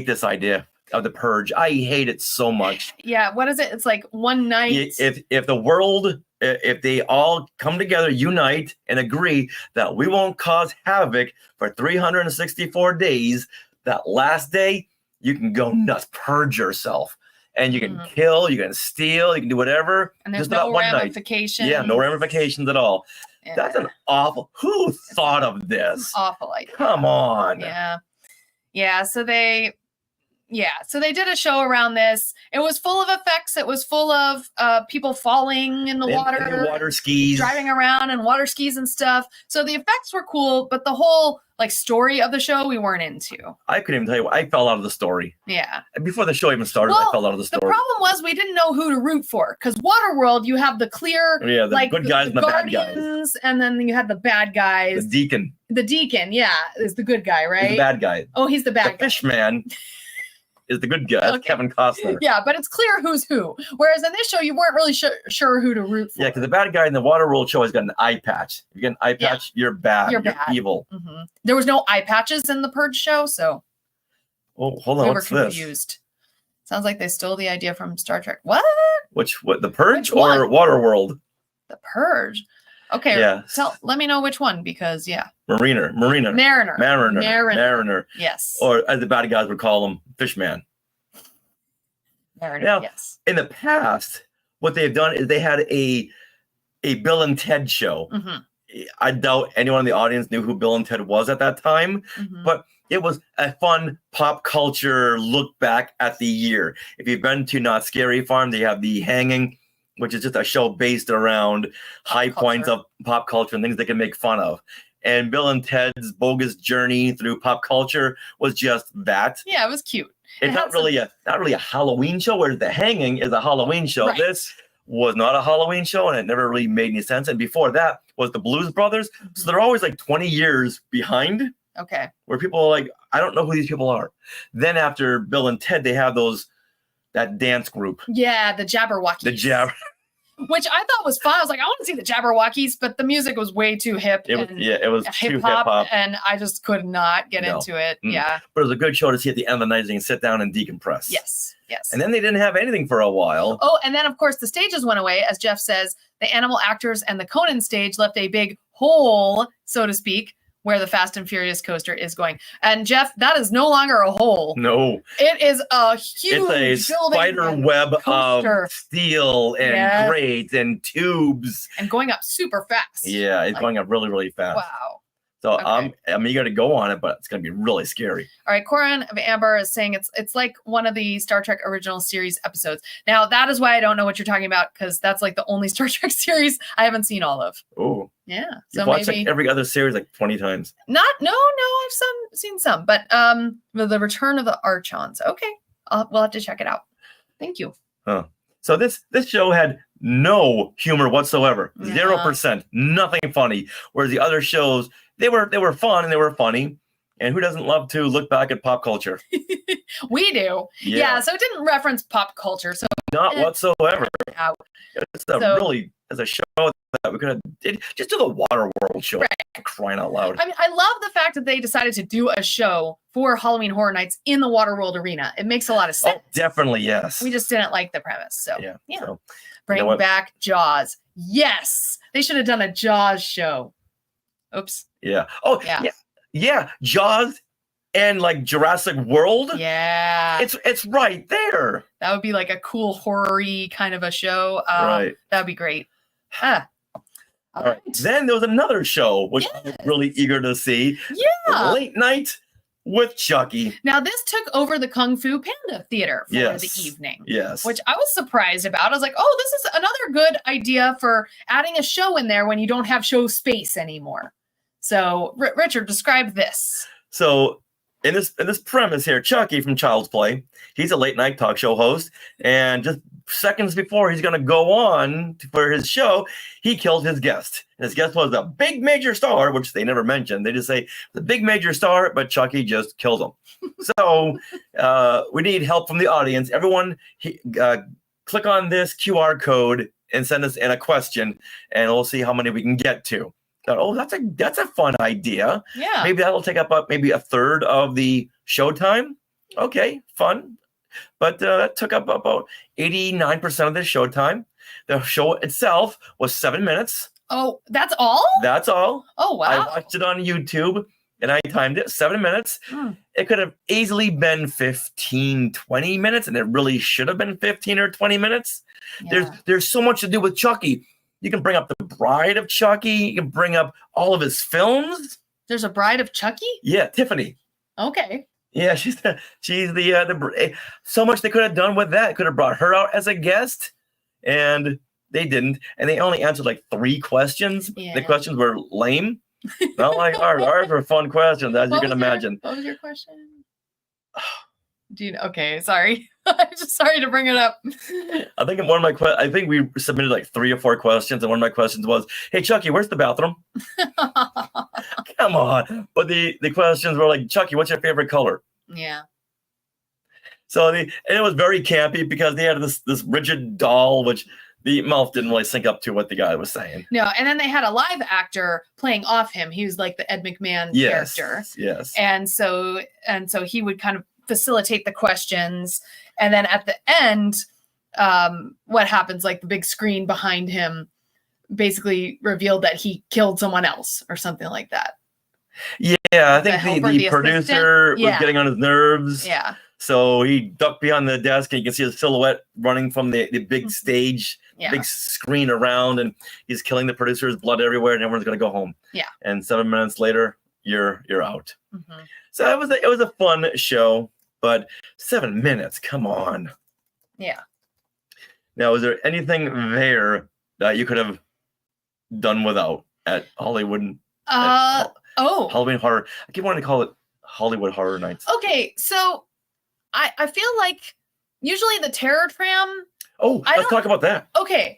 this idea of The Purge. I hate it so much. Yeah. What is it? It's like one night. If the world, if they all come together, unite, and agree that we won't cause havoc for 364 days, that last day you can go nuts, purge yourself, and you can kill, you can steal, you can do whatever. and there's just for that no one night. ramifications. Yeah, no ramifications at all. Yeah. That's an awful. Who thought of this? Awful idea. Come on. Yeah. Yeah. So they did a show around this. It was full of effects. It was full of people falling in the water, And the water skis. driving around and water skis and stuff. So the effects were cool, but the whole like story of the show we weren't into. I couldn't even tell you. I fell out of the story Yeah. before the show even started. I Well, fell out of the The story. problem was we didn't know who to root for because Waterworld, you have the clear Yeah, the like good guys and the bad guys. Guardians, and then you had the bad The guys. deacon The Deacon, yeah, is the good guy, is right? the bad guy. Oh, he's the The bad guy. fish man is the good guy. That's Okay. Kevin Costner. Yeah, but it's clear who's who. Whereas in this show, you weren't really sure who to root for. Yeah, because the bad guy in the Waterworld show has got an eye patch. If you get an eye Yeah. patch, you're bad. You're You're bad. evil. There was no eye patches in the Purge show, so Oh, hold on. we were What's this? confused. Sounds like they stole the idea from Star Trek. What? What? The Purge Which or Waterworld? The Purge? Okay, Yeah. let me know which one because yeah, Mariner. Mariner. Yes, Or as the bad guys would call him, Fishman. Mariner. Now- Yes. In the past, what they've done is they had a Bill and Ted show. Mhm, I doubt anyone in the audience knew who Bill and Ted was at that time. mhm. But it was a fun pop culture look back at the year. If you've been to Not Scary Farm, they have The Hanging, which is just a show based around high points culture. of pop culture and things they can make fun of. And Bill and Ted's bogus journey through pop culture was just that. Yeah, it was cute. It's It not had some- really a Halloween show, whereas The Hanging is a Halloween show. Right. This was not a Halloween show, and it never really made any sense. And before that was the Blues Brothers. So they're always like 20 years behind, Okay. where people are like, I don't know who these people are. Then after Bill and Ted, they have that dance group, Yeah, the Jabberwockies. the Jab. Which I thought was fun. I was like, I want to see the Jabberwockies, but the music was way too hip. It was, and yeah, it was too hip hop, hip-hop. and I just could not get No. into it. Mm. Yeah. But it was a good show to see at the end of the night. So you can sit down and decompress. Yes. Yes. And then they didn't have anything for a while. Oh, and then of course the stages went away, as Jeff says. The animal actors and the Conan stage left a big hole, so to speak, where the Fast and Furious coaster is going. And Jeff, that is no longer a hole. No, It is a huge it's a building spider and web coaster. of steel and Yes. grates and tubes. and going up super fast. Yeah, it's Like- going up really, really fast. Wow. So Okay. I'm eager to go on it, but it's going to be really scary. All right, Corin of Amber is saying it's like one of the Star Trek original series episodes. Now that is why I don't know what you're talking about because that's like the only Star Trek series I haven't seen all of. Oh, Yeah, you've so watched maybe like every other series like 20 times. not. No, I've seen some, but the Return of the Archons. Okay, we'll have to check it out. Thank you. So this show had no humor whatsoever, Yeah. 0%, nothing funny. Whereas the other shows, they were fun and they were funny. And who doesn't love to look back at pop culture? We do. Yeah. So it didn't reference pop culture. So Not whatsoever. out. It's a So- really, as a show that we could have did, just do the Waterworld show. Right. Crying out loud. I mean, I love the fact that they decided to do a show for Halloween Horror Nights in the Waterworld arena. It makes a lot of sense. Oh, definitely, yes. We just didn't like the premise. So yeah. yeah. So, Bring what? back Jaws. Yes. They should have done a Jaws show. Oops. yeah. Oh, Yeah. yeah. Jaws and like Jurassic World. Yeah. It's right there. That would be like a cool horror-y kind of a show. Right. That would be great. Ah. All right. Then there was another show which I was Yes. really eager to see. Yeah. Late Night with Chucky. Now this took over the Kung Fu Panda Theater for Yes. the evening. Yes. Which I was surprised about. I was like, oh, this is another good idea for adding a show in there when you don't have show space anymore. So, Richard, describe this. So in this premise here, Chucky from Child's Play, he's a late night talk show host, and just seconds before he's going to go on for his show, he killed his guest. And his guest was a big major star, which they never mentioned. They just say the big major star, but Chucky just killed him. So we need help from the audience. Everyone, click on this QR code and send us in a question, and we'll see how many we can get to. Thought, oh, that's a fun idea. Yeah. Maybe that'll take up maybe a third of the showtime. Okay, fun. But that took up about 89% of the showtime. The show itself was 7 minutes. Oh, that's all? That's all. Oh, wow. I watched it on YouTube and I timed it 7 minutes. Hmm. It could have easily been 15, 20 minutes, and it really should have been 15 or 20 minutes. Yeah. There's so much to do with Chucky. You can bring up the Bride of Chucky. You can bring up all of his films. There's a Bride of Chucky? Yeah, Tiffany. Okay. Yeah, she's the so much they could have done with that. Could have brought her out as a guest, and they didn't. And they only answered like 3 questions. Yeah. The questions were lame. Not like ours were fun questions, as you can imagine. What was your question? Do you know? Okay, sorry. I'm just sorry to bring it up. I think I think we submitted like 3 or 4 questions, and one of my questions was, "Hey Chucky, where's the bathroom?" Come on. But the questions were like, "Chucky, what's your favorite color?" Yeah. So and it was very campy because they had this rigid doll, which the mouth didn't really sync up to what the guy was saying. No, and then they had a live actor playing off him. He was like the Ed McMahon Yes. character. Yes. And so he would kind of facilitate the questions. And then at the end, what happens, like the big screen behind him basically revealed that he killed someone else or something like that. Yeah, I The think helper, the the producer assistant? was Yeah. getting on his nerves. Yeah. So he ducked behind the desk, and you can see his silhouette running from the big Mhm. stage, Yeah. big screen around, and he's killing the producers, blood everywhere, and everyone's gonna go home. Yeah. And 7 minutes later, you're out. Mhm. So it was a fun show, but 7 minutes, come on. Yeah. Now, is there anything there that you could have done without at Hollywood? Oh, Halloween Horror. I keep wanting to call it Hollywood Horror Nights. okay. So I feel like usually the Terror Tram. Oh, I let's don't- talk about that. Okay.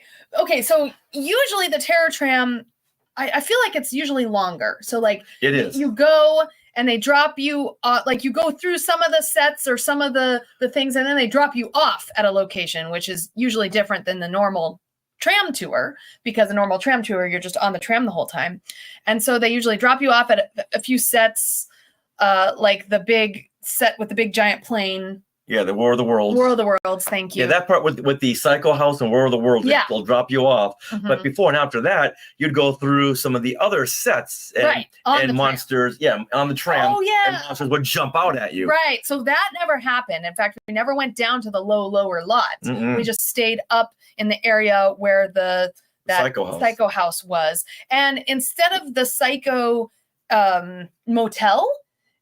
So usually the Terror Tram, I feel like it's usually longer. So like It is. you go and they drop you, like you go through some of the sets or some of the things, and then they drop you off at a location, which is usually different than the normal tram tour, because the normal tram tour, you're just on the tram the whole time. And so they usually drop you off at a few sets, like the big set with the big giant plane, Yeah, the War of the Worlds. War of the Worlds. Thank you. Yeah, that part with the Psycho House and War of the Worlds, Yeah. they'll drop you off. Mhm. But before and after that, you'd go through some of the other sets and, Right, on the and tram. monsters. Yeah, on the tram. Oh, yeah. And monsters would jump out at you. Right. So that never happened. In fact, we never went down to the lower lot. Mm-mm. We just stayed up in the area where that Psycho House. was. And instead of the Psycho motel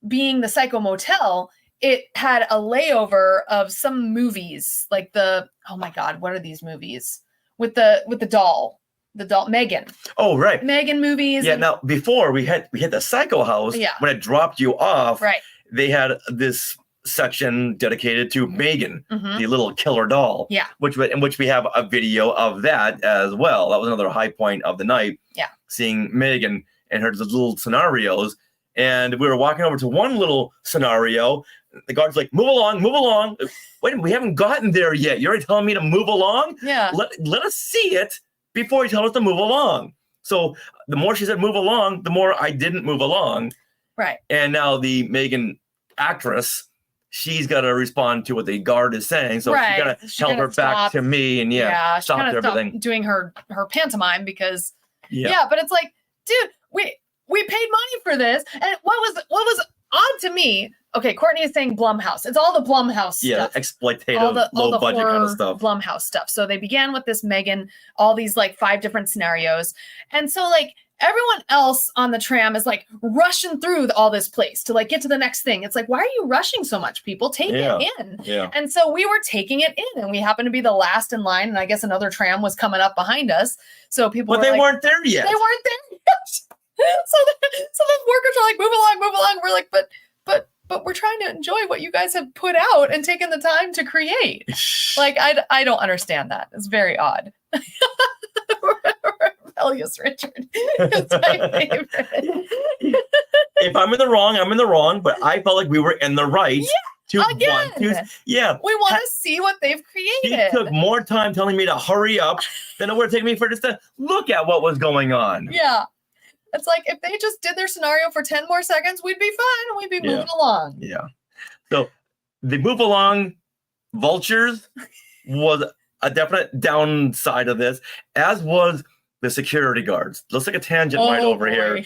being the Psycho motel, it had a layover of some movies, like oh my God, what are these movies with the doll, Megan Oh, right. movies? Yeah, and- now before we had the Psycho House, Yeah. when it dropped you off, right. they had this section dedicated to Megan, Mhm. the little killer doll. Yeah. In which we have a video of that as well. That was another high point of the night. Yeah. Seeing Megan and her little scenarios. And we were walking over to one little scenario. The guard's like, move along, move along. Wait, we haven't gotten there yet. You're already telling me to move along? Yeah. Let us see it before you tell us to move along. So the more she said move along, the more I didn't move along. Right. And now the Megan actress, she's got to respond to what the guard is saying. So Right. she got to She tell gotta her back stop. to me and She stop kind of everything. stopped doing her pantomime because Yeah. but it's like, dude, we paid money for this, and what was odd to me? Okay, Courtney is saying Blumhouse. It's all the Blumhouse Yeah, stuff. exploitative, all the low budget kind of horror stuff. Blumhouse stuff. So they began with this Megan, all these like 5 different scenarios, and so like everyone else on the tram is like rushing through all this place to like get to the next thing. It's like, why are you rushing so much, people? Take Yeah. it in. Yeah. And so we were taking it in, and we happened to be the last in line, and I guess another tram was coming up behind us. So people But were they like, weren't there yet. they weren't there yet. so the workers are like, move along, move along. We're like, but we're trying to enjoy what you guys have put out and taken the time to create. Like, I don't understand that. It's very odd. Rebellious Richard. It's my favorite. If I'm in the wrong, I'm in the wrong. But I felt like we were in the right. Again, Yeah. we want to see what they've He created. took more time telling me to hurry up than it would have taken me for just to look at what was going on. Yeah. It's like if they just did their scenario for 10 more seconds, we'd be fine. We'd be Yeah. moving along. Yeah. So the move along vultures was a definite downside of this, as was the security guards. Let's take a tangent right over here.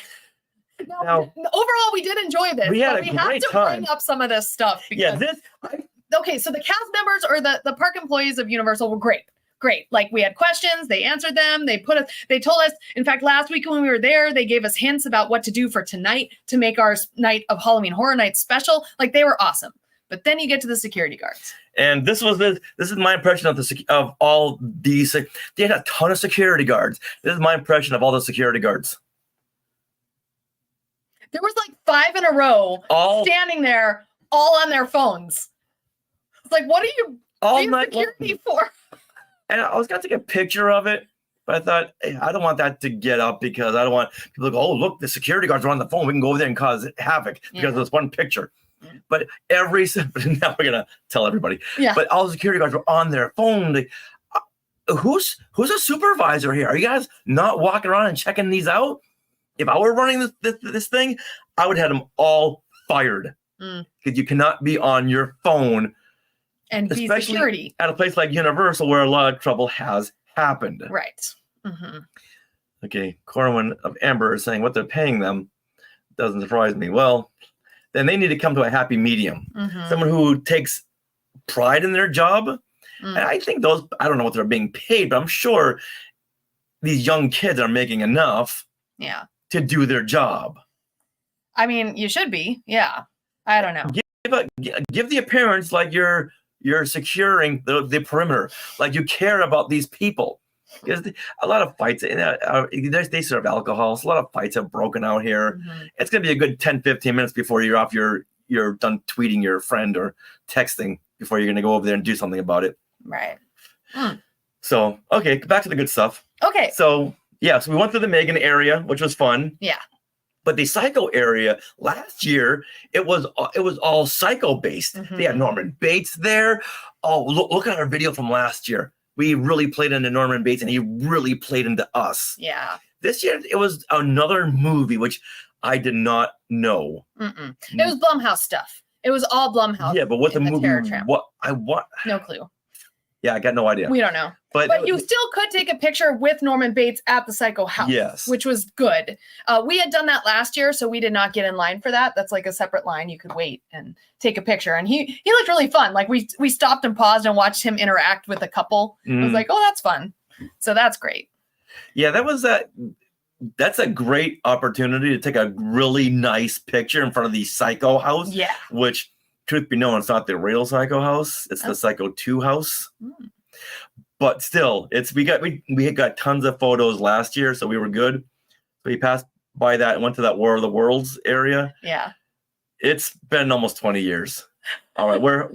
Now, overall, we did enjoy this. We had but a we have great to time. bring up some of this stuff. Yeah, Because, this okay, so the cast members or the park employees of Universal were great. Great. Like we had questions, they answered them, they told us, in fact, last week when we were there, they gave us hints about what to do for tonight to make our night of Halloween Horror Night special. Like they were awesome. But then you get to the security guards. and this is my impression of all these. They had a ton of security guards. This is my impression of all the security guards. There was like 5 in a row All standing there, all on their phones. It's like, what are you being night long. security for? And I was gonna take a picture of it, but I thought, hey, I don't want that to get up because I don't want people to go, oh, look, the security guards are on the phone. We can go over there and cause havoc because of this one picture. Yeah. But now we're gonna tell everybody. Yeah. But all the security guards were on their phone. Like, who's a supervisor here? Are you guys not walking around and checking these out? If I were running this thing, I would have them all fired because you cannot be on your phone. And be Especially security. at a place like Universal where a lot of trouble has happened. Right. Mm-hmm. Okay, Corwin of Amber is saying what they're paying them doesn't surprise me. Well, then they need to come to a happy medium. Mm-hmm. Someone who takes pride in their job. Mm. And I think I don't know what they're being paid, but I'm sure these young kids are making enough Yeah. to do their job. I mean, you should be. Yeah. I don't know. Give the appearance like you're securing the perimeter, like you care about these people. Because a lot of fights, they serve alcohol, so a lot of fights have broken out here. Mhm. It's going to be a good 10, 15 minutes before you're off you're done tweeting your friend or texting before you're going to go over there and do something about it. Right. So, okay, back to the good stuff. Okay. So, yeah, so we went through the Megan area, which was fun. Yeah. But the Psycho area last year, it was all Psycho based. Mhm. They had Norman Bates there. Oh, look at our video from last year. We really played into Norman Bates, and he really played into us. Yeah. This year, it was another movie which I did not know. Mm-mm. It was Blumhouse stuff. It was all Blumhouse. Yeah, but what the in movie? Terror Tramp. What? No clue. Yeah, I got no idea. We don't know. But you still could take a picture with Norman Bates at the Psycho house. Yes. Which was good. We had done that last year, so we did not get in line for that. That's like a separate line. You could wait and take a picture. And he looked really fun. Like we stopped and paused and watched him interact with a couple. It was like, oh, that's fun. So that's great. Yeah, that's a great opportunity to take a really nice picture in front of the Psycho house. Yeah. Which, truth be known, it's not the real Psycho house. It's the Psycho 2 house. Mm. But still, we had got tons of photos last year, so we were good. So we passed by that and went to that War of the Worlds area. Yeah. It's been almost 20 years. All right, we're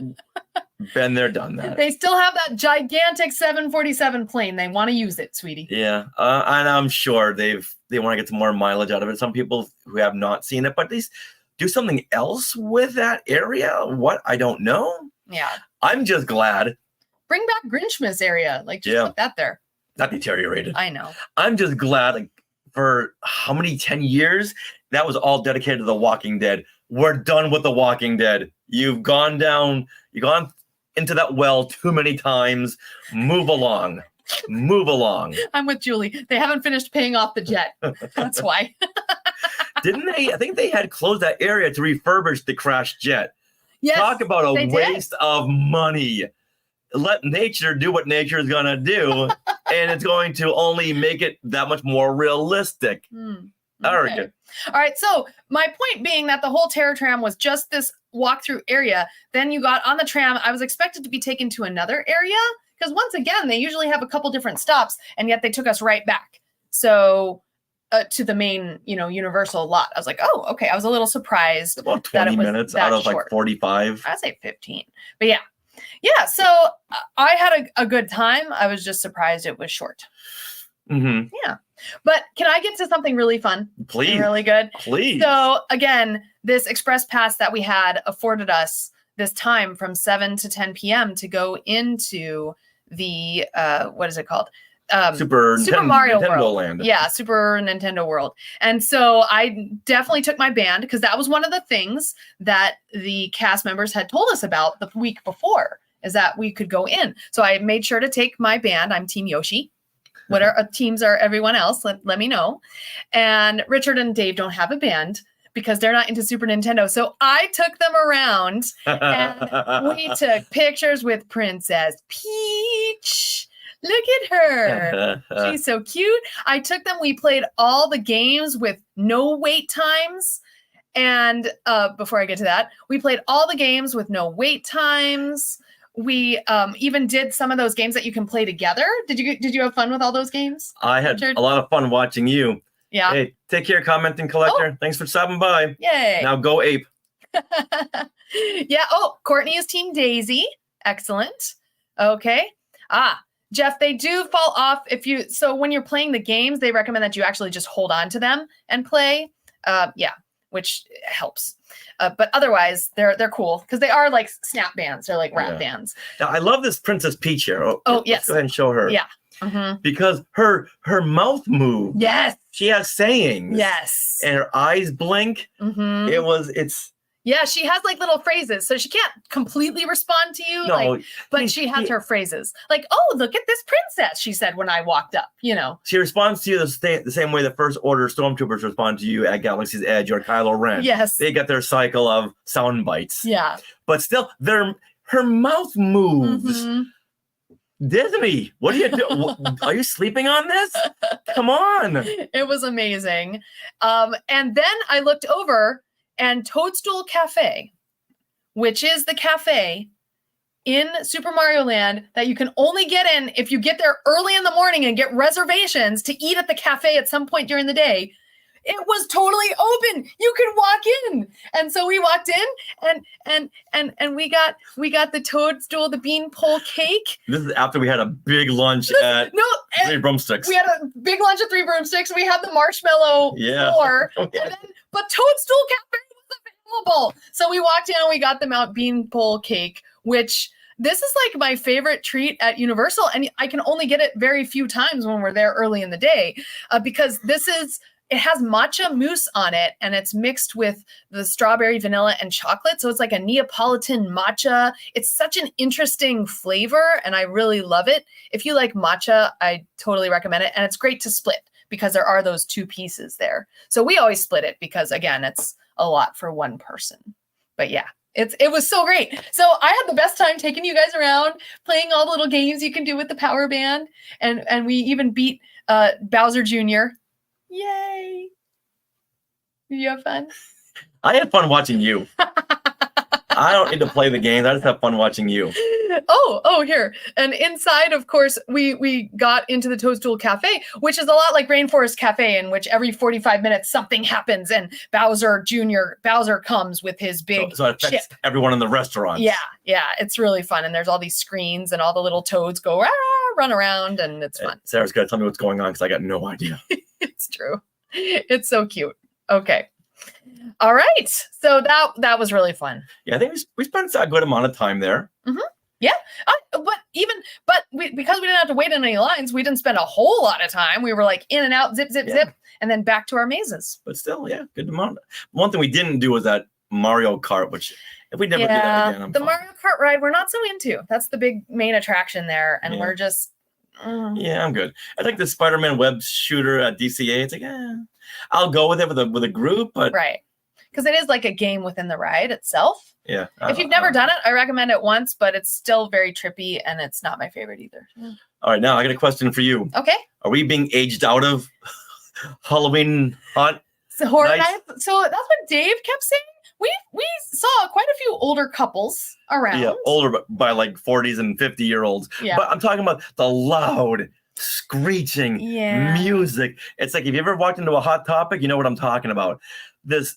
been there, done that. They still have that gigantic 747 plane. They want to use it, sweetie. Yeah, and I'm sure they want to get some more mileage out of it. Some people who have not seen it, but they do something else with that area. What? I don't know. Yeah. I'm just glad. Bring back Grinchmas area. Like, just Yeah. put that there. Not deteriorated. I know. I'm just glad, like, for how many 10 years that was all dedicated to The Walking Dead. We're done with The Walking Dead. You've gone into that well too many times. Move along. Move along. I'm with Julie. They haven't finished paying off the jet. That's why. Didn't they? I think they had closed that area to refurbish the crashed jet. Yes. Talk about they a did. waste of money. Let nature do what nature is going to do, and it's going to only make it that much more realistic. Arrogant. All right. So my point being that the whole Terror Tram was just this walkthrough area. Then you got on the tram. I was expected to be taken to another area because once again, they usually have a couple different stops, and yet they took us right back. So to the main, Universal lot. I was like, oh, okay. I was a little surprised. About that it 20 was minutes that out of short. like 45. I'd say 15. But yeah. Yeah. So I had a good time. I was just surprised it was short. Mm-hmm. Yeah. But can I get to something really fun? and Please. Really good. Please. So again, this express pass that we had afforded us this time from 7 to 10 p.m. to go into the what is it called? Super Mario Nintendo World. Land. Yeah, Super Nintendo World. And so I definitely took my band because that was one of the things that the cast members had told us about the week before, is that we could go in. So I made sure to take my band. I'm Team Yoshi. What teams are everyone else? Let me know. And Richard and Dave don't have a band because they're not into Super Nintendo. So I took them around and we took pictures with Princess Peach. Look at her. She's so cute. I took them. We played all the games with no wait times. And before I get to that, we played all the games with no wait times. We even did some of those games that you can play together. Did you have fun with all those games? I had Richard? a lot of fun watching you. Yeah. Hey, take care, commenting collector. Thanks for stopping by. Yay. Now go ape. Yeah. Oh, Courtney is Team Daisy. Excellent. Okay. Jeff, they do fall off so when you're playing the games, they recommend that you actually just hold on to them and play. Yeah, which helps. But otherwise, they're cool because they are like snap bands. They're like rap bands. Now, I love this Princess Peach here. Yes. Let's go ahead and show her. Yeah. Mm-hmm. Because her mouth moves. Yes. She has sayings. Yes. And her eyes blink. Mm-hmm. It's Yeah, she has like little phrases, so she can't completely respond to you. no, but she has her phrases, like, "Oh, look at this princess," she said when I walked up. She responds to you the same way the First Order stormtroopers respond to you at Galaxy's Edge or Kylo Ren. Yes. They get their cycle of sound bites. Yeah. But still, her mouth moves. Mhm. Disney, what are you doing? Are you sleeping on this? Come on. It was amazing. And then I looked over, and Toadstool Cafe, which is the cafe in Super Mario Land that you can only get in if you get there early in the morning and get reservations to eat at the cafe at some point during the day. It was totally open. You could walk in. And so we walked in and we got the toadstool, the beanpole cake. This is after we had a big lunch at Three Broomsticks. We had a big lunch at Three Broomsticks. We had the marshmallow floor. Yeah. But Toadstool Cafe was available. So we walked in and we got the Mount Beanpole cake, which this is like my favorite treat at Universal. And I can only get it very few times when we're there early in the day because it has matcha mousse on it and it's mixed with the strawberry, vanilla, and chocolate. So it's like a Neapolitan matcha. It's such an interesting flavor and I really love it. If you like matcha, I totally recommend it. And it's great to split because there are those two pieces there. So we always split it because again, it's a lot for one person. But yeah, it was so great. So I had the best time taking you guys around, playing all the little games you can do with the power band. And we even beat Bowser Jr. Yay. Did you have fun? I had fun watching you. I don't need to play the games. I just have fun watching you. Oh, here. And inside, of course, we got into the Toadstool Cafe, which is a lot like Rainforest Cafe, in which every 45 minutes something happens and Bowser comes with his big So it affects chip. everyone in the restaurant. Yeah, it's really fun. And there's all these screens and all the little toads go run around and it's fun. Sarah's got to tell me what's going on because I got no idea. It's true. It's so cute. Okay. All right. So that was really fun. Yeah, I think we spent a good amount of time there. But because we didn't have to wait in any lines, we didn't spend a whole lot of time. We were like in and out, zip, Yeah. zip, and then back to our mazes. But still, yeah, good amount. One thing we didn't do was that Mario Kart, which if we never do that again, I'm the fine. Mario Kart ride we're not so into. That's the big main attraction there, and Yeah. we're just. Yeah, I'm good. I like the Spider-Man web shooter at DCA. It's like, I'll go with it with a group, but Right. Because it is like a game within the ride itself. yeah. If you've never done it, I recommend it once, but it's still very trippy and it's not my favorite either. All right, now I got a question for you. Okay. Are we being aged out of Halloween hunt? So horror Nice. nights. So that's what Dave kept saying. We saw quite a few older couples around. Yeah, older by like 40s and 50-year-olds. Yeah. But I'm talking about the loud, screeching Yeah. music. It's like if you ever walked into a Hot Topic, you know what I'm talking about. This,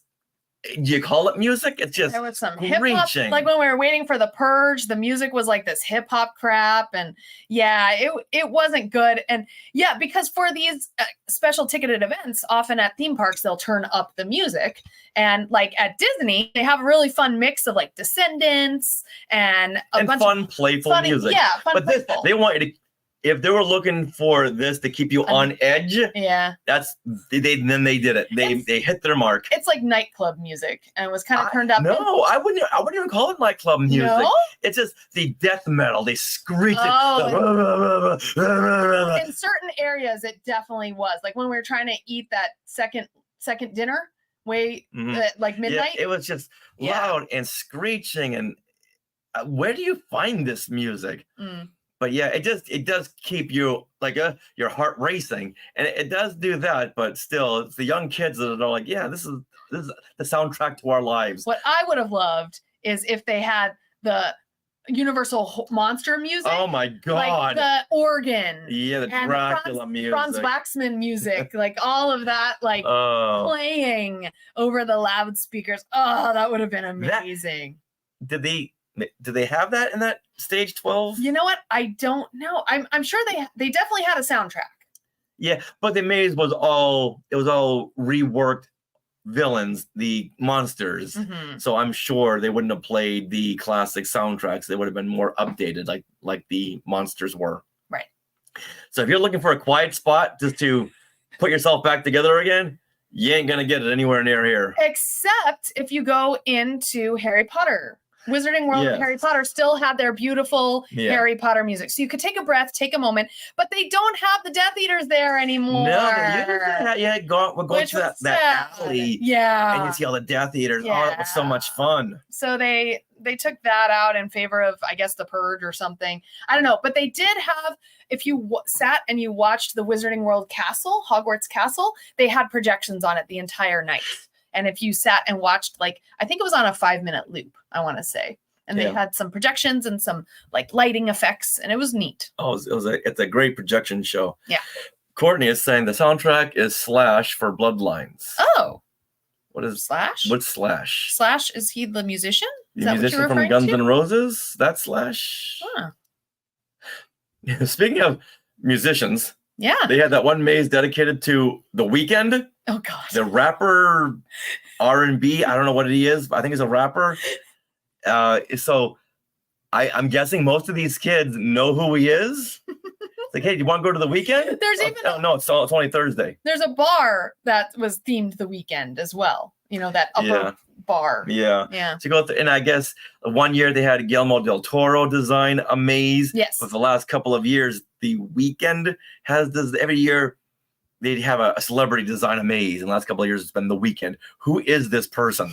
do you call it music? It's just There was some hip hop, screeching. like when we were waiting for the purge, the music was like this hip hop crap, and yeah, it wasn't good. And yeah, because for these special ticketed events, often at theme parks they'll turn up the music, and like at Disney they have a really fun mix of like Descendants and a and bunch fun, of playful funny, music. yeah, fun, But this, playful. they want you to, if they were looking for this to keep you on edge, Yeah, then they did it. They hit their mark. it's like nightclub music, and it was kind of turned up. No, I wouldn't even call it nightclub music. No? It's just the death metal. They screech it. Oh. The- In certain areas it definitely was, like when we were trying to eat that second dinner Mhm. at like Yeah, midnight. it was just Yeah. loud and screeching. And where do you find this music? Mm. But yeah, it does keep you like your heart racing, and it does do that. But still, it's the young kids that are like, yeah, this is the soundtrack to our lives. What I would have loved is if they had the Universal monster music, Oh my like god! the organ Yeah, the and Dracula the music. Franz Waxman music, like all of that, like Oh, playing over the loudspeakers. Oh, that would have been That- amazing. did they have that in that stage 12? You know what? I don't know. I'm sure they definitely had a soundtrack. Yeah, but the maze was all reworked villains, the monsters. Mhm. So I'm sure they wouldn't have played the classic soundtracks. They would have been more updated, like the monsters were. Right. So if you're looking for a quiet spot just to put yourself back together again, you ain't gonna get it anywhere near here. Except if you go into Harry Potter. Wizarding World Yes. and Harry Potter still had their beautiful Yeah. Harry Potter music. So you could take a breath, take a moment, but they don't have the Death Eaters there anymore. We're going Which to that was sad. alley, Yeah. and you see all the Death Eaters. Oh, that was so much fun. So they took that out in favor of, I guess, the Purge or something. I don't know, but they did have. If you sat and you watched the Wizarding World Castle, Hogwarts Castle, they had projections on it the entire night. And if you sat and watched, like, I think it was on a 5-minute loop, I want to say, and they Yeah. had some projections and some like lighting effects, and it was neat. Oh, it's a great projection show. Yeah. Courtney is saying the soundtrack is Slash for Bloodlines. Oh, What is Slash? what's Slash? Slash, is he the musician? Is The that what musician you're from referring Guns to? N' Roses? That's Slash. Huh. Speaking of musicians, Yeah. they had that one maze dedicated to The Weeknd, Oh God. the rapper, R&B. I don't know what he is, but I think he's a rapper. So I'm guessing most of these kids know who he is. It's like, hey, do you want to go to The Weeknd? There's Oh, even oh, no, it's only Thursday. There's a bar that was themed The Weekend as well. You know, that upper Yeah. bar. Yeah. Yeah. To go through, and I guess one year they had Guillermo del Toro design a maze. Yes. But the last couple of years, The Weeknd has this every year. They'd have a celebrity design a maze. In the last couple of years, it's been The Weeknd. Who is this person?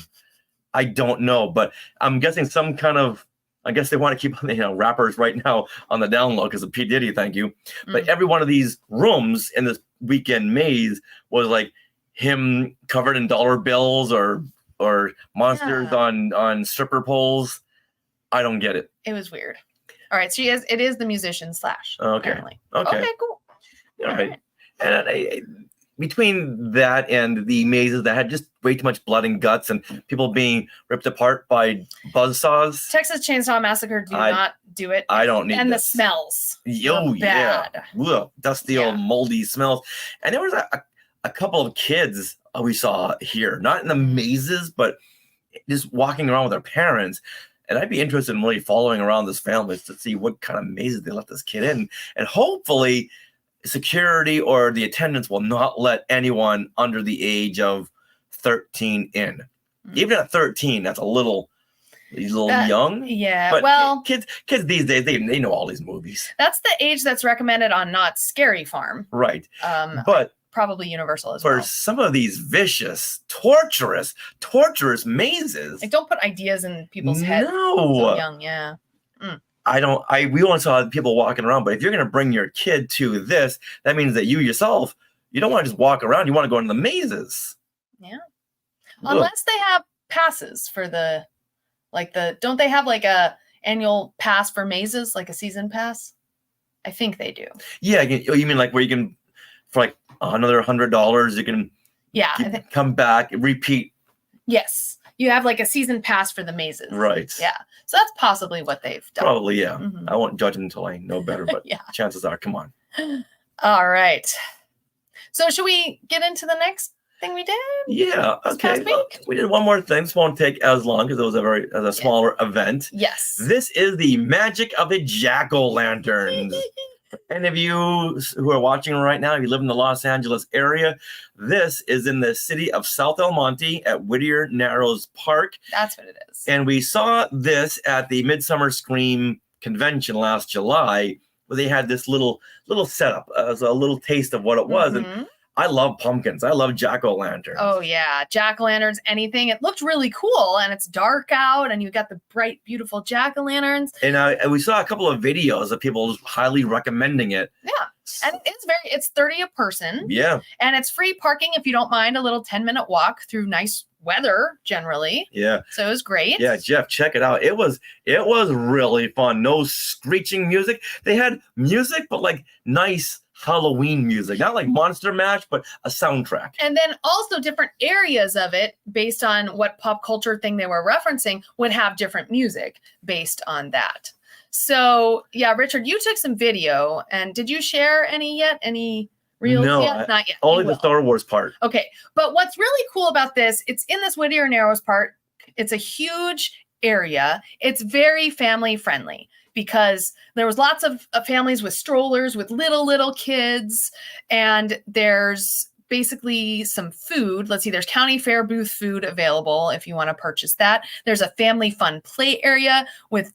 I don't know, but I'm guessing some kind of. I guess they want to keep rappers right now on the down low because of P Diddy. Thank you. But every one of these rooms in this Weeknd maze was like him covered in dollar bills or or monsters Yeah. on stripper poles. I don't get it. It was weird. All right, it is the musician Slash. Okay. Apparently. Okay. Okay, cool. All right. And between that and the mazes that had just way too much blood and guts and people being ripped apart by buzzsaws, Texas Chainsaw Massacre, do not do it. I don't need And this. the smells. Oh, are yeah. bad. Ugh, dusty old Yeah. moldy smells. And there was a couple of kids we saw here, not in the mazes, but just walking around with their parents. And I'd be interested in really following around this family to see what kind of mazes they let this kid in. And hopefully security or the attendants will not let anyone under the age of 13 in. Even at 13, that's a little young. Yeah. But well, kids these days, they know all these movies. that's the age that's recommended on Not Scary Farm. Right. Um, But probably Universal as for well. some of these vicious, torturous mazes, Like, don't put ideas in people's heads so no, young. Yeah. we only saw people walking around, but if you're going to bring your kid to this, that means that you yourself, you don't want to just walk around. You want to go into the mazes. Yeah. Ugh. Unless they have passes for don't they have like a annual pass for mazes, like a season pass? I think they do. Yeah, you mean like where you can, for like another $100, you can Yeah. I think, come back, repeat. yes. You have like a season pass for the mazes. Right. Yeah. So that's possibly what they've done. Probably, yeah. Mhm. I won't judge until I know better, but Yeah. chances are, come on. All right. So should we get into the next thing we did? Yeah, This okay. past week? We did one more thing. This won't take as long because it was a smaller event. Yes. This is the magic of the jack-o'-lanterns. Any of you who are watching right now, if you live in the Los Angeles area, this is in the city of South El Monte at Whittier Narrows Park. That's what it is. And we saw this at the Midsummer Scream convention last July, where they had this little setup as a little taste of what it was. And Mhm. I love pumpkins. I love jack-o'-lanterns. Oh yeah, jack-o'-lanterns, anything. It looked really cool, and it's dark out, and you got the bright, beautiful jack-o'-lanterns. And we saw a couple of videos of people just highly recommending it. Yeah, and it's $30 a person, Yeah, and it's free parking if you don't mind a little 10-minute walk through nice weather generally. yeah. So it was great. Yeah, Jeff, check it out. It was really fun. No screeching music. They had music, but like nice Halloween music, not like Monster Mash, but a soundtrack. And then also different areas of it, based on what pop culture thing they were referencing, would have different music based on that. So yeah, Richard, you took some video, and did you share any yet? Any reels No, yet? Not yet. Only You the will. Star Wars part. Okay, but what's really cool about this, it's in this Whittier Narrows Park. It's a huge area. It's very family friendly because there was lots of families with strollers with little kids, and there's basically some food. Let's see, there's county fair booth food available if you want to purchase that. There's a family fun play area with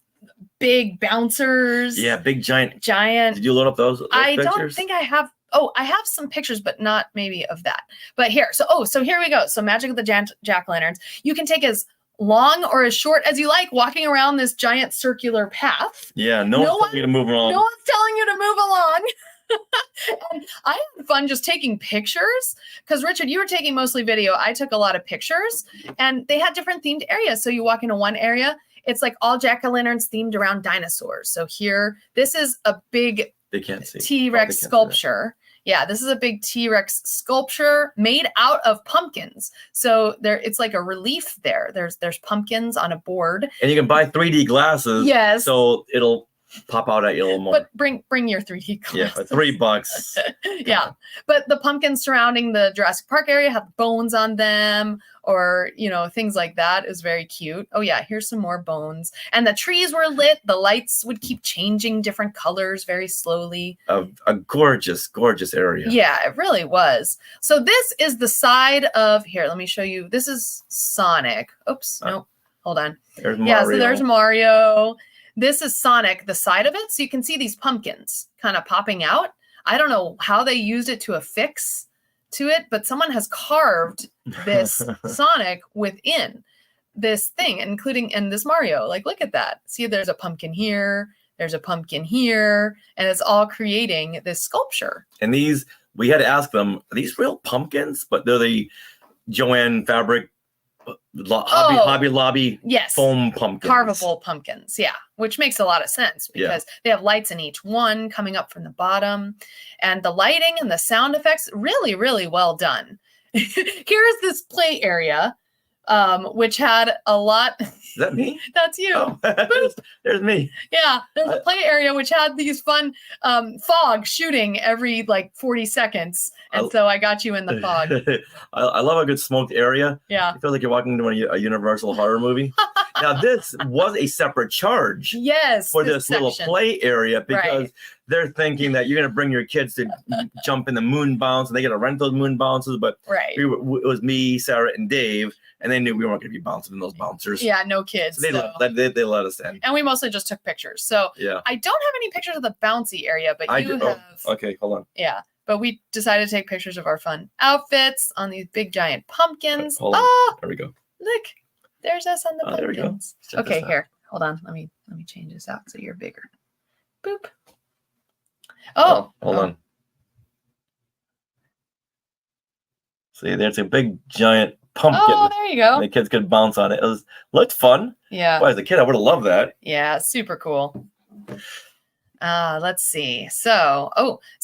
big bouncers. Yeah, big giant. Giant. Did you load up those I pictures? don't think I have. Oh, I have some pictures, but not maybe of that. But here, so here we go. So Magic of the Jack-o'-lanterns. You can take as long or as short as you like walking around this giant circular path. Yeah, no one's telling you to move along. No one's telling you to move along. And I had fun just taking pictures because Richard, you were taking mostly video. I took a lot of pictures, and they had different themed areas. So you walk into one area, it's like all jack-o'-lanterns themed around dinosaurs. So here, this is a big They can't see. T-Rex Oh, they can't see that. sculpture. Yeah, this is a big T-Rex sculpture made out of pumpkins. So it's like a relief there. There's pumpkins on a board. And you can buy 3D glasses. Yes. So it'll pop out at you a little more. But bring your 3D yeah, glasses. for $3. Yeah, but the pumpkins surrounding the Jurassic Park area have bones on them, or things like that. Is very cute. Oh yeah, here's some more bones. And the trees were lit. The lights would keep changing different colors very slowly. A gorgeous area. Yeah, it really was. So this is the side of here. Let me show you. This is Sonic. Oops, nope. Hold on. There's Mario. Yeah, so there's Mario. This is Sonic, the side of it. So you can see these pumpkins kind of popping out. I don't know how they used it to affix to it, but someone has carved this Sonic within this thing, including in this Mario. Like, look at that. See, there's a pumpkin here. There's a pumpkin here. And it's all creating this sculpture. And these, we had to ask them, are these real pumpkins? But they're the Joanne Fabric Hobby Lobby Yes. foam pumpkins. Carvable pumpkins, yeah, which makes a lot of sense because they have lights in each one coming up from the bottom, and the lighting and the sound effects really, really well done. Here's this play area, which had a lot. Is that me? That's you. Oh, there's me. Yeah, there's a play area which had these fun fog shooting every like 40 seconds, and so I got you in the fog. I love a good smoked area. Yeah. I feel like you're walking into a Universal horror movie. Now, this was a separate charge Yes. for this little section. play area because Right. they're thinking that you're going to bring your kids to jump in the moon bounce and they got to rent those moon bounces. But Right. it was me, Sarah, and Dave, and they knew we weren't going to be bouncing in those bouncers. Yeah, no kids. So they let us in. And we mostly just took pictures. So Yeah. I don't have any pictures of the bouncy area, but you do. have. Oh, okay, hold on. Yeah. But we decided to take pictures of our fun outfits on these big giant pumpkins. Hold on. Oh, There we go. look. There's us on the Oh, there we go. pumpkins. Check Okay, this out. here. Hold on. Let me change this out so you're bigger. Boop. Oh, Hold on. See, there's a big giant pumpkin. Oh, there you go. The kids could bounce on it. It looked fun. Yeah. Boy, as a kid, I would have loved that. Yeah, super cool. Let's see. So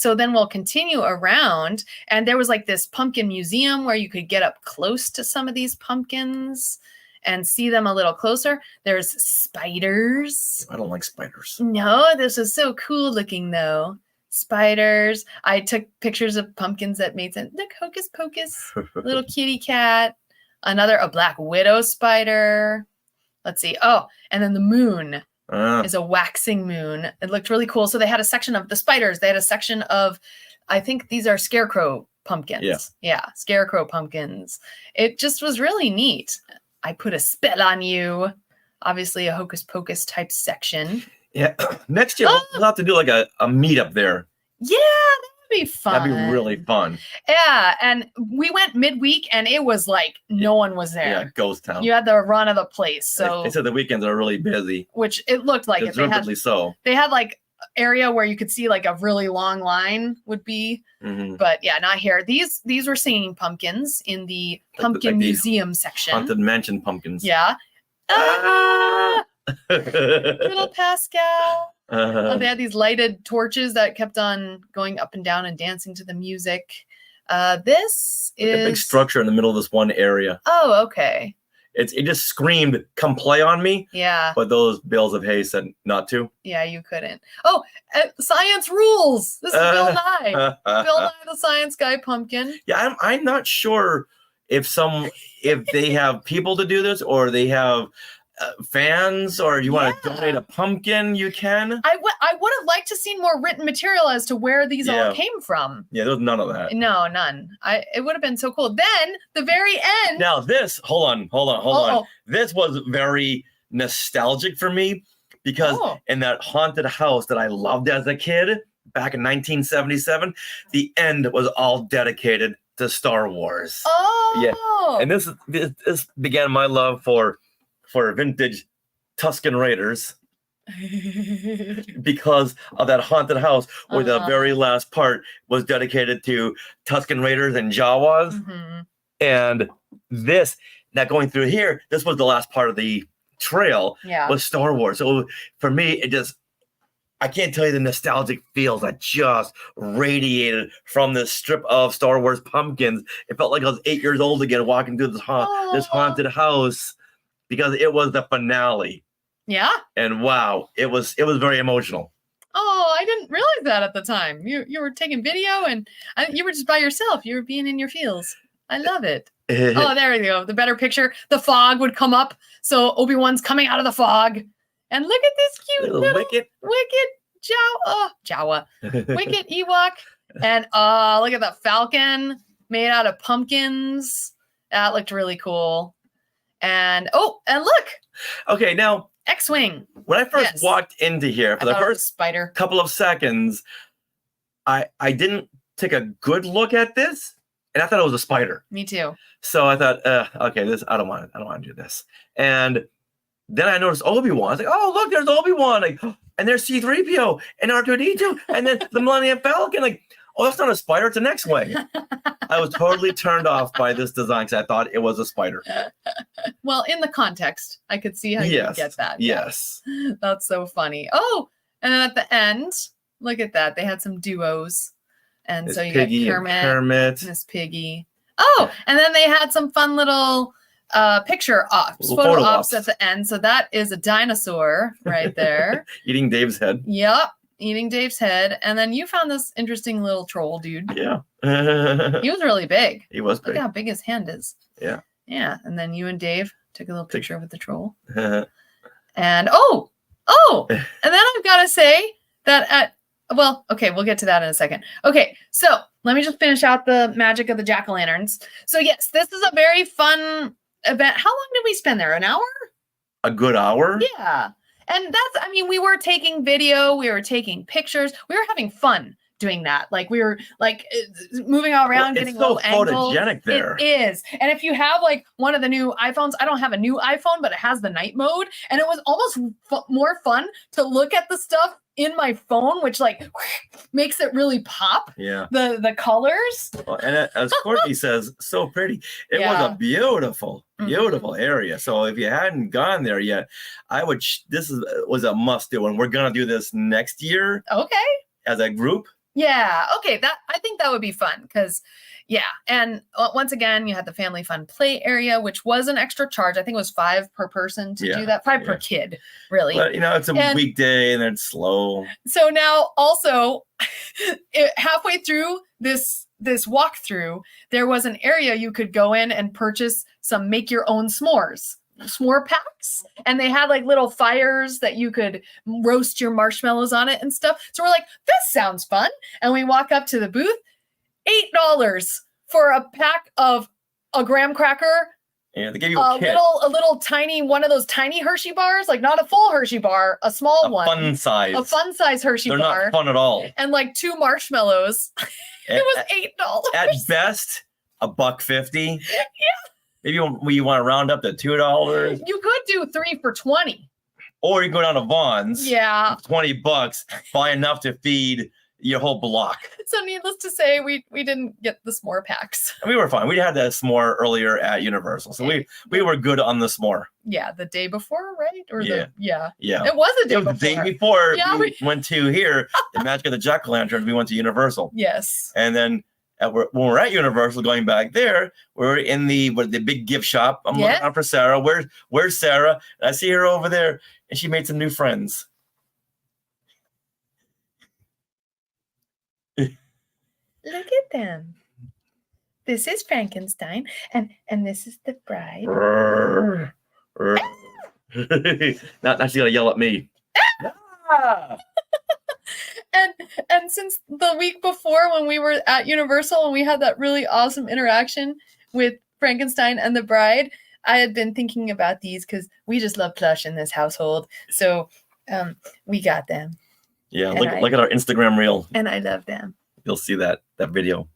then we'll continue around, and there was like this pumpkin museum where you could get up close to some of these pumpkins and see them a little closer. There's spiders. I don't like spiders. No, this was so cool looking though. Spiders. I took pictures of pumpkins that made sense. Look, Hocus Pocus, little kitty cat, a black widow spider. Let's see. Oh, and then the moon is a waxing moon. It looked really cool. So they had a section of the spiders. They had a section of, I think these are scarecrow pumpkins. Yeah, scarecrow pumpkins. It just was really neat. I put a spell on you. Obviously a Hocus Pocus type section. Yeah. Next year, we'll have to do like a meetup there. Yeah, that would be fun. That'd be really fun. Yeah, and we went midweek and it was like no one was there. Yeah, ghost town. You had the run of the place. So They said the weekends are really busy. which it looked like it. Deservedly so. They had like area where you could see like a really long line would be, Mhm. but yeah, not here. These were singing pumpkins in the pumpkin like the museum section. Haunted Mansion pumpkins. Yeah. Ah, little Pascal. Uh, They had these lighted torches that kept on going up and down and dancing to the music. This like a big is structure in the middle of this one area. Oh, okay. It just screamed, "Come play on me!" Yeah. But those bales of hay said not to. Yeah, you couldn't. Oh, science rules. This is Bill Nye. Bill Nye, the science guy pumpkin. Yeah, I'm not sure if they have people to do this or they have fans, or you want to Yeah. donate a pumpkin, you can. I would have liked to seen more written material as to where these Yeah. all came from. Yeah, there's none of that. No, none. It would have been so cool. Then the very end. Now this, hold on. Uh-oh. This was very nostalgic for me because Oh. in that haunted house that I loved as a kid back in 1977, the end was all dedicated to Star Wars. Oh. And this began my love for vintage Tusken Raiders because of that haunted house where the very last part was dedicated to Tusken Raiders and Jawas. Mhm. And this, now going through here, this was the last part of the trail Yeah. was Star Wars. So for me, I can't tell you the nostalgic feels that just radiated from this strip of Star Wars pumpkins. It felt like I was 8 years old again, walking through this haunted house because it was the finale. Yeah. And wow, it was very emotional. Oh, I didn't realize that at the time. You were taking video and you were just by yourself. You were being in your feels. I love it. Oh, there we go. The better picture. The fog would come up. So Obi-Wan's coming out of the fog. And look at this cute Little wicked Jawa. Wicked Ewok. And look at the falcon made out of pumpkins. That looked really cool. And look, Okay, now X-Wing. when I first Yes. walked into here I for the thought it was a first spider. couple of seconds, I didn't take a good look at this, and I thought it was a spider. Me too. So I thought, okay, I don't want to do this. And then I noticed Obi-Wan. I was like, oh, look, there's Obi-Wan. Like, and there's C-3PO and R2-D2, and then the Millennium Falcon. Like, oh, that's not a spider, it's an X-Wing. I was totally turned off by this design because I thought it was a spider. Well, in the context, I could see how you Yes. get that. Yes. Yeah. That's so funny. Oh, and then at the end, look at that. They had some duos. And Miss so you Piggy got and Kermit, Kermit. Miss Piggy. Oh, and then they had some fun little picture ops, Little photo photo ops ops. at the end. So that is a dinosaur right there. Eating Dave's head. Yep, eating Dave's head. And then you found this interesting little troll dude. Yeah. He was really big. He was Look big. how big his hand is. Yeah. Yeah. And then you and Dave took a little picture with the troll. Yeah. And and then I've got to say that well, okay, we'll get to that in a second. Okay, so let me just finish out the magic of the jack-o'-lanterns. So yes, this is a very fun event. How long did we spend there? An hour? A good hour? Yeah. And that's, I mean, we were taking video, we were taking pictures, we were having fun doing that. Like we were like moving all around, Well, getting it's so low angles. photogenic there. It is. And if you have like one of the new iPhones, I don't have a new iPhone, but it has the night mode. And it was almost more fun to look at the stuff in my phone, which like makes it really pop. Yeah. The colors. Well, and as Courtney says, so pretty. It was Yeah. a beautiful, Mhm. beautiful area. So if you hadn't gone there yet, I would. This was a must do, and we're gonna do this next year Okay. as a group. Yeah. Okay. That I think that would be fun because, yeah. And once again, you had the family fun play area, which was an extra charge. I think it was $5 per person to Yeah, do that. 5 per yeah. kid, really. But it's a And- weekday and it's slow. So now also halfway through this walkthrough, there was an area you could go in and purchase some make your own s'more packs, and they had like little fires that you could roast your marshmallows on it and stuff. So we're like, this sounds fun. And we walk up to the booth, $8 for a pack of a graham cracker, And they give you a kit, a little tiny one of those tiny Hershey bars, like not a full Hershey bar, a small a one, fun size. a fun size Hershey They're bar, not fun at all. and like 2 marshmallows. At, It was $8. at best, $1.50. Yeah. Maybe you want to round up to $2, You could do 3 for $20. or you go down to Vaughn's. Yeah. $20, buy enough to feed your whole block. So needless to say, we didn't get the s'more packs. And we were fine. We had that s'more earlier at Universal, so we were good on the s'more. Yeah, the day before, right? Or Yeah. yeah. Yeah. It was the day It was before. the day before Yeah, we went to here, the Magic of the Jack-o'-Lanterns, we went to Universal. Yes. And then when we're at Universal going back there, we're in the big gift shop. I'm Yeah. looking out for Sarah. Where's Sarah? And I see her over there, and she made some new friends. Look at them. This is Frankenstein, and this is the bride. Not she's gonna yell at me. And since the week before when we were at Universal and we had that really awesome interaction with Frankenstein and the bride, I had been thinking about these because we just love plush in this household. So we got them, Yeah, And look at our Instagram reel. and I love them. You'll see that video.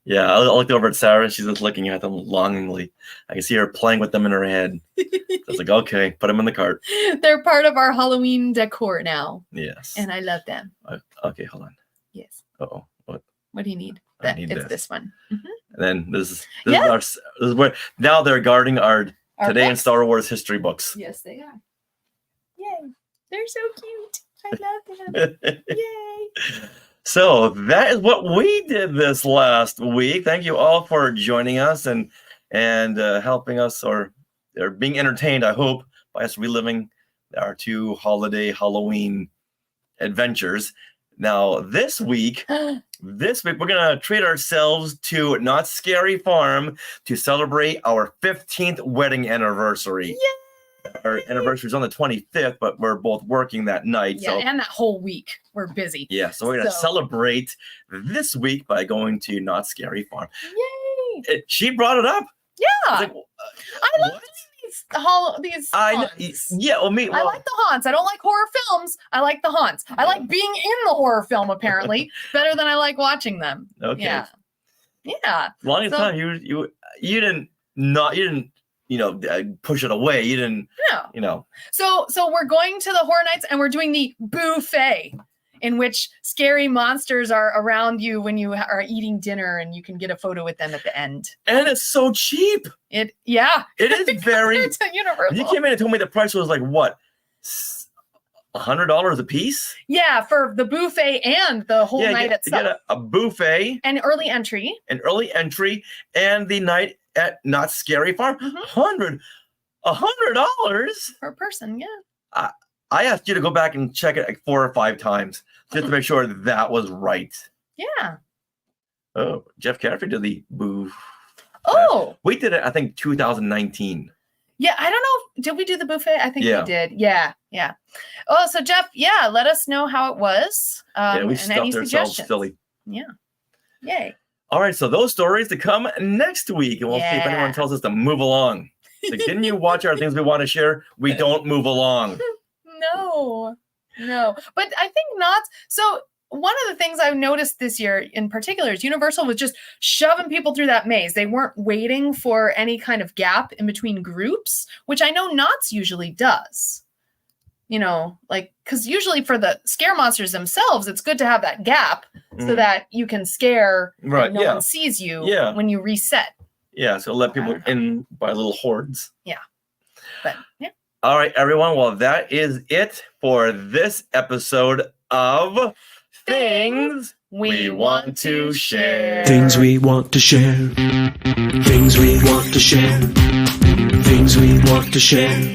Yeah, I looked over at Sarah. She's just looking at them longingly. I can see her playing with them in her head. I was like, okay, put them in the cart. They're part of our Halloween decor now, Yes. and I love them. Okay, hold on. Yes. Uh-oh. What? What do you need? I need it's this. this one. And then this is Yeah. this is where now they're guarding our Our Today in books. Star Wars history books. Yes, they are. Yay! They're so cute. I love them. Yay! So that is what we did this last week. Thank you all for joining us and helping us or being entertained, I hope, by us reliving our 2 holiday Halloween adventures. Now this week we're gonna treat ourselves to Not Scary Farm to celebrate our 15th wedding anniversary. Our anniversary is on the 25th, but we're both working that night. Yeah, So and that whole week we're busy. yeah, so we're gonna So- celebrate this week by going to Not Scary Farm. Yay! She brought it up. Yeah, I was like, I love what? these I know. haunts. Yeah, well, me. I Well, like the haunts. I don't like horror films. I like the haunts. I like being in the horror film apparently better than I like watching them. okay. Yeah. Yeah. Longest So- time you didn't push it away. You didn't No. you know. So we're going to the Horror Nights and we're doing the buffet. in which scary monsters are around you when you are eating dinner, and you can get a photo with them at the end. And it's so cheap. It It is very. It's a Universal. You came in and told me the price was like what, $100 a piece? Yeah, for the buffet and the whole night you itself. get a buffet, And early entry. an early entry, and the night at Not Scary Farm. Mhm. $100. Per person, yeah. I asked you to go back and check it like 4 or 5 times just to make sure that was right. Yeah. Oh, Jeff Caffrey did the boo. Oh, We did it, I think, 2019. yeah. I don't know. Did we do the buffet? I think Yeah. we did. Yeah. Yeah. Oh, so Jeff, yeah, let us know how it was. Yeah, we and stuffed any ourselves suggestions. silly. Yeah. Yay. All right, so those stories to come next week, and we'll see if Yeah. anyone tells us to move along. So didn't you watch our things we want to share? We don't move along. No. But I think not. So one of the things I've noticed this year in particular is Universal was just shoving people through that maze. They weren't waiting for any kind of gap in between groups, which I know Knott's usually does. You know, like, because usually for the scare monsters themselves, it's good to have that gap so Mhm. that you can scare Right, and no yeah. one sees you Yeah. when you reset. Yeah, so let people in by little hordes. But yeah. All right, everyone. Well, that is it for this episode of Things We want to share. Things we want to share. Things we want to share. Things we want to share.